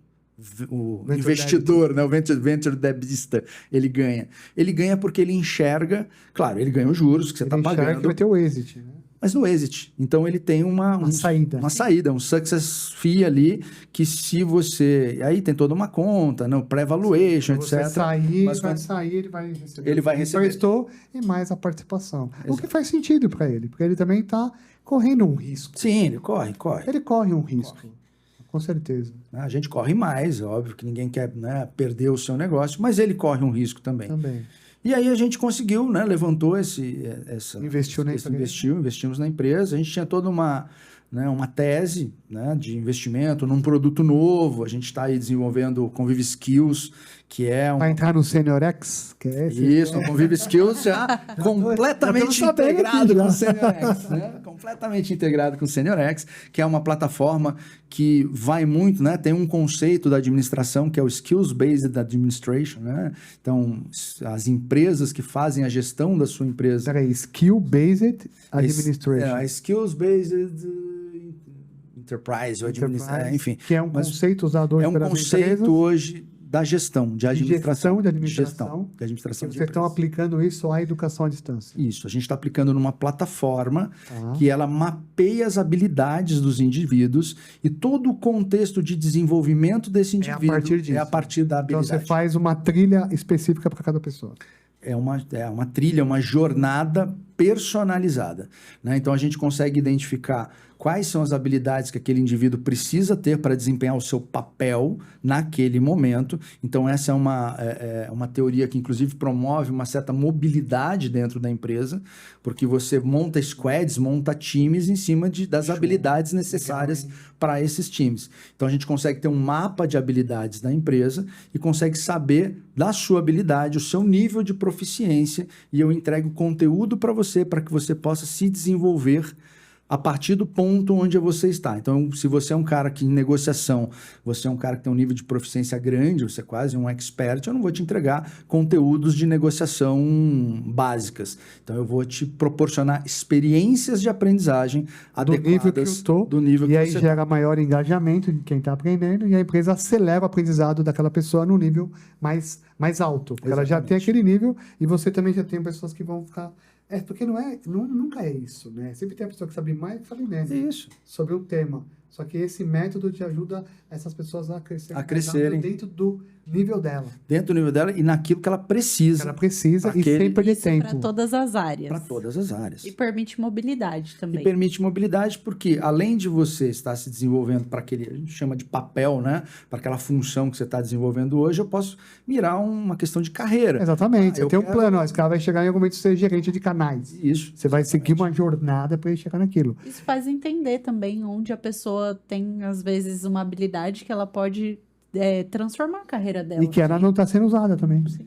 investidor, né? O Venture Debtista, ele ganha? Ele ganha porque ele enxerga, claro, ele ganha os juros que você está pagando. Que vai ter o exit, né? Mas no exit. Então, ele tem uma saída, um success fee ali, que se você... Aí tem toda uma conta, né? Pré-valuation, etc. Vai sair, ele vai receber. Ele vai receber. Emprestou e mais a participação. Exato. O que faz sentido para ele, porque ele também está correndo um risco. Sim, ele corre. Ele corre um risco, com certeza. A gente corre mais, óbvio que ninguém quer, né, perder o seu negócio, mas ele corre um risco também. E aí a gente conseguiu, né, levantou investimos na empresa. A gente tinha toda uma tese, né, de investimento num produto novo. A gente está aí desenvolvendo o Convive Skills, que é Vai entrar no Senior X, que é esse. Isso, o Convive Skills já completamente integrado com o Senior X, né? Completamente integrado com o Senior X, que é uma plataforma que vai muito, né? Tem um conceito da administração que é o Skills-Based Administration, né? Então, as empresas que fazem a gestão da sua empresa... Peraí, Skill-Based Administration. Skills-Based... Enterprise, enfim. Que é um conceito usado hoje pelas empresas. É um conceito hoje da gestão, de administração. De administração. Vocês estão aplicando isso à educação à distância. Isso, a gente está aplicando numa plataforma que ela mapeia as habilidades dos indivíduos e todo o contexto de desenvolvimento desse indivíduo é a partir da habilidade. Então você faz uma trilha específica para cada pessoa. É uma trilha, uma jornada personalizada, né? Então a gente consegue identificar quais são as habilidades que aquele indivíduo precisa ter para desempenhar o seu papel naquele momento. Então essa é uma teoria que inclusive promove uma certa mobilidade dentro da empresa, porque você monta squads, monta times em cima das habilidades necessárias para esses times. Então a gente consegue ter um mapa de habilidades da empresa e consegue saber da sua habilidade, o seu nível de proficiência, e eu entrego conteúdo para que você possa se desenvolver a partir do ponto onde você está. Então, se você é um cara que em negociação, você é um cara que tem um nível de proficiência grande, você é quase um expert, eu não vou te entregar conteúdos de negociação básicas. Então, eu vou te proporcionar experiências de aprendem adequadas do nível que eu estou. E aí gera maior engajamento de quem está aprendendo e a empresa acelera o aprendizado daquela pessoa no nível mais alto. Porque ela já tem aquele nível e você também já tem pessoas que vão ficar... porque nunca é isso, né? Sempre tem a pessoa que sabe mais e que sabe menos. Isso. Sobre o tema. Só que esse método te ajuda essas pessoas a crescerem dentro do nível dela. Dentro do nível dela e naquilo que ela precisa. E sem perder tempo. Para todas as áreas. Para todas as áreas. E permite mobilidade também. E permite mobilidade porque, além de você estar se desenvolvendo para aquele, a gente chama de papel, né? Para aquela função que você está desenvolvendo hoje, eu posso mirar uma questão de carreira. Exatamente. Você tem um plano. Esse cara vai chegar em algum momento ser gerente de canais. Isso. Você vai seguir uma jornada para ele chegar naquilo. Isso faz entender também onde a pessoa tem, às vezes, uma habilidade que ela pode transformar a carreira dela. E que ela não está sendo usada também. Sim.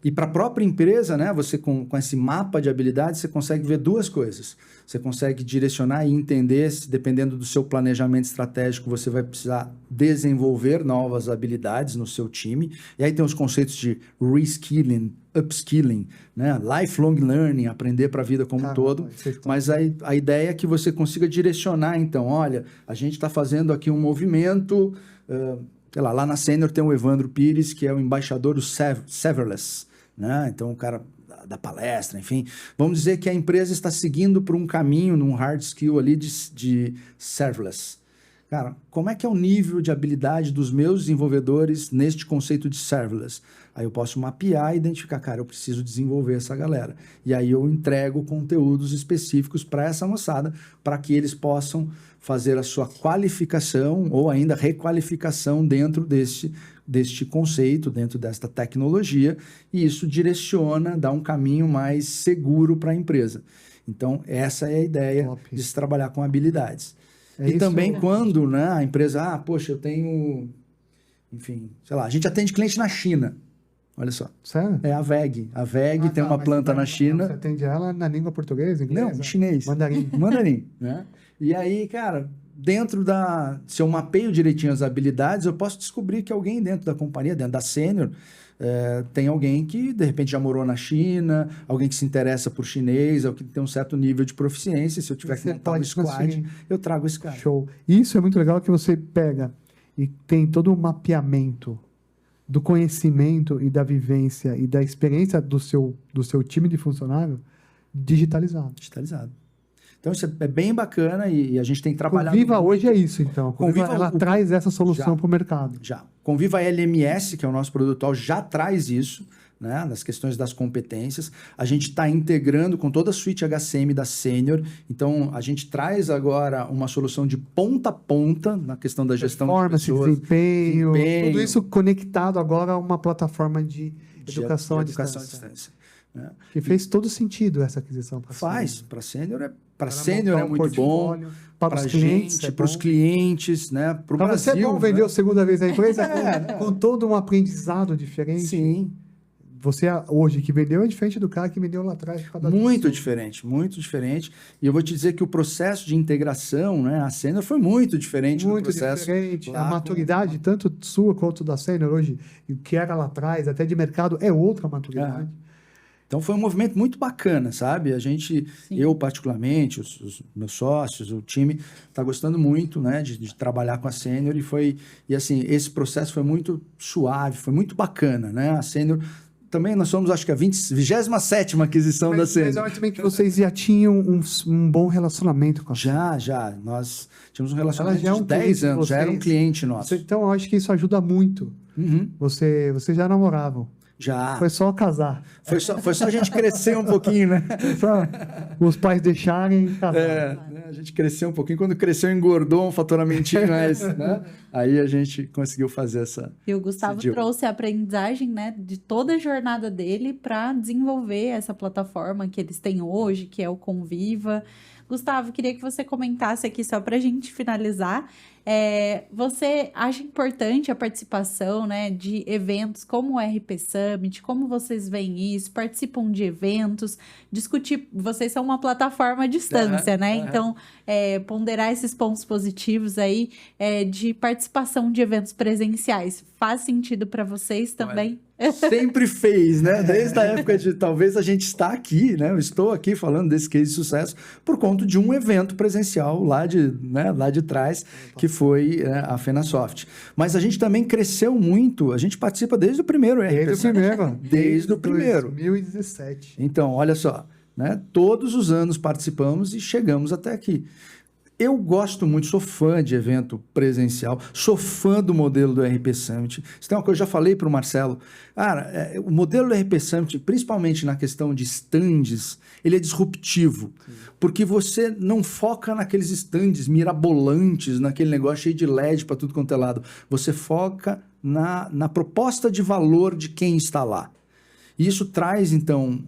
E para a própria empresa, né, você com esse mapa de habilidades, você consegue ver duas coisas. Você consegue direcionar e entender, dependendo do seu planejamento estratégico, você vai precisar desenvolver novas habilidades no seu time. E aí tem os conceitos de reskilling, upskilling, né, lifelong learning, aprender para a vida como um todo. Mas a ideia é que você consiga direcionar, então, olha, a gente está fazendo aqui um movimento... sei lá na Sênior tem o Evandro Pires, que é o embaixador do Serverless, né? Então, o cara da palestra, enfim. Vamos dizer que a empresa está seguindo por um caminho, num hard skill ali de serverless. Cara, como é que é o nível de habilidade dos meus desenvolvedores neste conceito de serverless? Aí eu posso mapear e identificar, cara, eu preciso desenvolver essa galera. E aí eu entrego conteúdos específicos para essa moçada, para que eles possam fazer a sua qualificação ou ainda requalificação dentro deste conceito, dentro desta tecnologia, e isso direciona, dá um caminho mais seguro para a empresa. Então, essa é a ideia Top. de se trabalhar com habilidades. É E isso, também quando, né, a empresa, poxa, eu tenho, enfim, sei lá, a gente atende cliente na China. Olha só. Sério? É a VEG. A VEG tem uma mas planta na Você China. atende ela na língua portuguesa, inglesa? Não, em chinês. Mandarim. Mandarim, né? E aí, cara, se eu mapeio direitinho as habilidades, eu posso descobrir que alguém dentro da companhia, dentro da Sênior, tem alguém que, de repente, já morou na China, alguém que se interessa por chinês, alguém que tem um certo nível de proficiência. Se eu tiver que montar um squad, eu trago esse cara. Show. Isso é muito legal que você pega e tem todo um mapeamento do conhecimento e da vivência e da experiência do seu time de funcionário digitalizado. Digitalizado. Então, isso é bem bacana e a gente tem trabalhado... Conviva hoje é isso, então. Conviva Ela traz essa solução para o mercado. Já. Conviva LMS, que é o nosso produto atual, já traz isso, né, nas questões das competências. A gente está integrando com toda a suite HCM da Sênior. Então, a gente traz agora uma solução de ponta a ponta na questão da gestão de pessoas. Desempenho, tudo isso conectado agora a uma plataforma de educação à distância. Né? Que fez todo sentido essa aquisição. Faz. Para a Sênior é muito bom. Para os clientes, para os clientes, né? Para o Brasil. Você é bom vender a segunda vez a empresa com todo um aprendizado diferente. Sim. Você hoje que vendeu é diferente do cara que vendeu lá atrás. Muito diferente, muito diferente. E eu vou te dizer que o processo de integração, né, a Sênior foi muito diferente do processo. Diferente. A maturidade, tanto sua quanto da Sênior hoje, e o que era lá atrás, até de mercado, é outra maturidade. Então foi um movimento muito bacana, sabe? Eu particularmente, os meus sócios, o time, está gostando muito, né, de trabalhar com a Sênior e assim, esse processo foi muito suave, foi muito bacana, né? A Sênior também, nós somos, acho que a 27ª aquisição da Sênior. Mas também que vocês já tinham um bom relacionamento com a Sênior. Já. Nós tínhamos um relacionamento de 10 anos, já era um cliente nosso. Então, eu acho que isso ajuda muito. Uhum. Vocês já namoravam. Já. Foi só casar. Foi só a gente crescer um pouquinho, né? Só os pais deixarem casar. A gente cresceu um pouquinho. Quando cresceu, engordou um fatoramentinho mais, né? Aí a gente conseguiu fazer essa... E o Gustavo trouxe a aprendizagem, né, de toda a jornada dele para desenvolver essa plataforma que eles têm hoje, que é o Conviva. Gustavo, queria que você comentasse aqui, só para a gente finalizar, você acha importante a participação, né, de eventos como o RP Summit? Como vocês veem isso? Participam de eventos? Discutir, vocês são uma plataforma à distância, né? Então, ponderar esses pontos positivos aí de participação de eventos presenciais. Faz sentido para vocês também? Sempre fez, né? Desde a época de talvez a gente está aqui, né? Eu estou aqui falando desse case de sucesso por conta de um evento presencial lá de trás, que foi a FenaSoft. Mas a gente também cresceu muito, a gente participa desde o primeiro RP. Desde o primeiro. 2017. Então, olha só, né? Todos os anos participamos e chegamos até aqui. Eu gosto muito, sou fã de evento presencial, sou fã do modelo do RP Summit. Isso tem uma coisa que eu já falei para o Marcelo. Cara, o modelo do RP Summit, principalmente na questão de stands, ele é disruptivo. Sim. Porque você não foca naqueles stands mirabolantes, naquele negócio cheio de LED para tudo quanto é lado. Você foca na proposta de valor de quem está lá. E isso traz, então,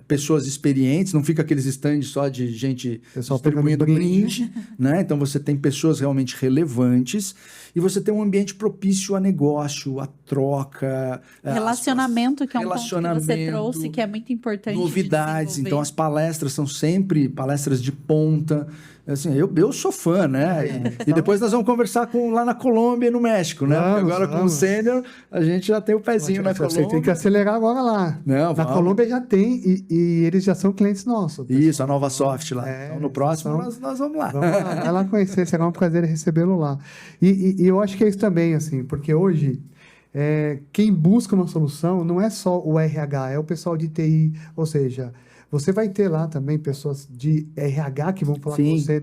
pessoas experientes, não fica aqueles stands só de gente distribuindo brinde, né? Então, você tem pessoas realmente relevantes e você tem um ambiente propício a negócio, a troca. Relacionamento, que é um ponto que você trouxe, que é muito importante. Novidades. Então, as palestras são sempre palestras de ponta. Assim, eu sou fã, né? E depois nós vamos conversar lá na Colômbia e no México, né? Porque agora com o Sênior, a gente já tem o pezinho na Colômbia. Você tem que acelerar agora lá. Não, na Colômbia já tem e eles já são clientes nossos. Isso, a Nova Soft lá. Então, no próximo nós vamos lá. Vai lá conhecer, será um prazer recebê-lo lá. E eu acho que é isso também, assim, porque hoje quem busca uma solução não é só o RH, é o pessoal de TI, ou seja... Você vai ter lá também pessoas de RH que vão falar com você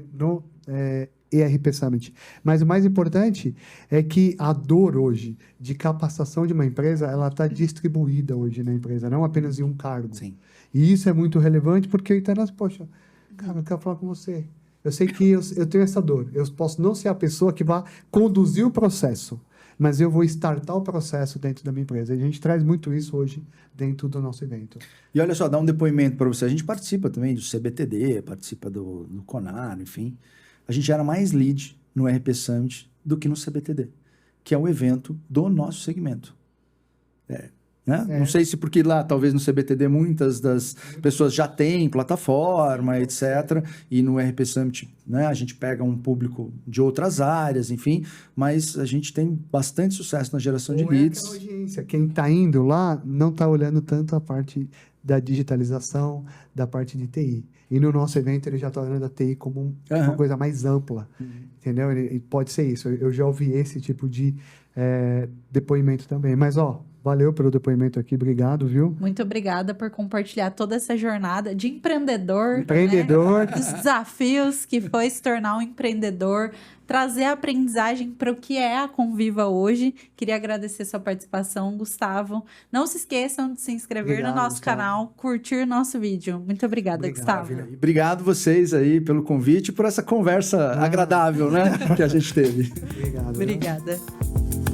ERP Summit. Mas o mais importante é que a dor hoje de capacitação de uma empresa, ela está distribuída hoje na empresa, não apenas em um cargo. Sim. E isso é muito relevante porque o internet, poxa, cara, eu quero falar com você. Eu sei que eu tenho essa dor. Eu posso não ser a pessoa que vai conduzir o processo, mas eu vou startar o processo dentro da minha empresa. E a gente traz muito isso hoje dentro do nosso evento. E olha só, dá um depoimento para você. A gente participa também do CBTD, participa do Conar, enfim. A gente gera mais lead no ERP Summit do que no CBTD, que é um evento do nosso segmento. Não sei se porque lá, talvez no CBTD, muitas das pessoas já têm plataforma, etc. E no ERP Summit, né, a gente pega um público de outras áreas, enfim. Mas a gente tem bastante sucesso na geração de leads. Aquela audiência. Quem está indo lá não está olhando tanto a parte da digitalização, da parte de TI. E no nosso evento, ele já está olhando a TI como uma coisa mais ampla. Entendeu? Ele pode ser isso. Eu já ouvi esse tipo de depoimento também. Mas, valeu pelo depoimento aqui, obrigado, viu? Muito obrigada por compartilhar toda essa jornada de empreendedor. Empreendedor. Né? Os desafios que foi se tornar um empreendedor, trazer a aprendizagem para o que é a Conviva hoje. Queria agradecer sua participação, Gustavo. Não se esqueçam de se inscrever no nosso canal, curtir nosso vídeo. Muito obrigada, Gustavo. E obrigado vocês aí pelo convite e por essa conversa agradável, né, que a gente teve. Obrigado. Obrigada.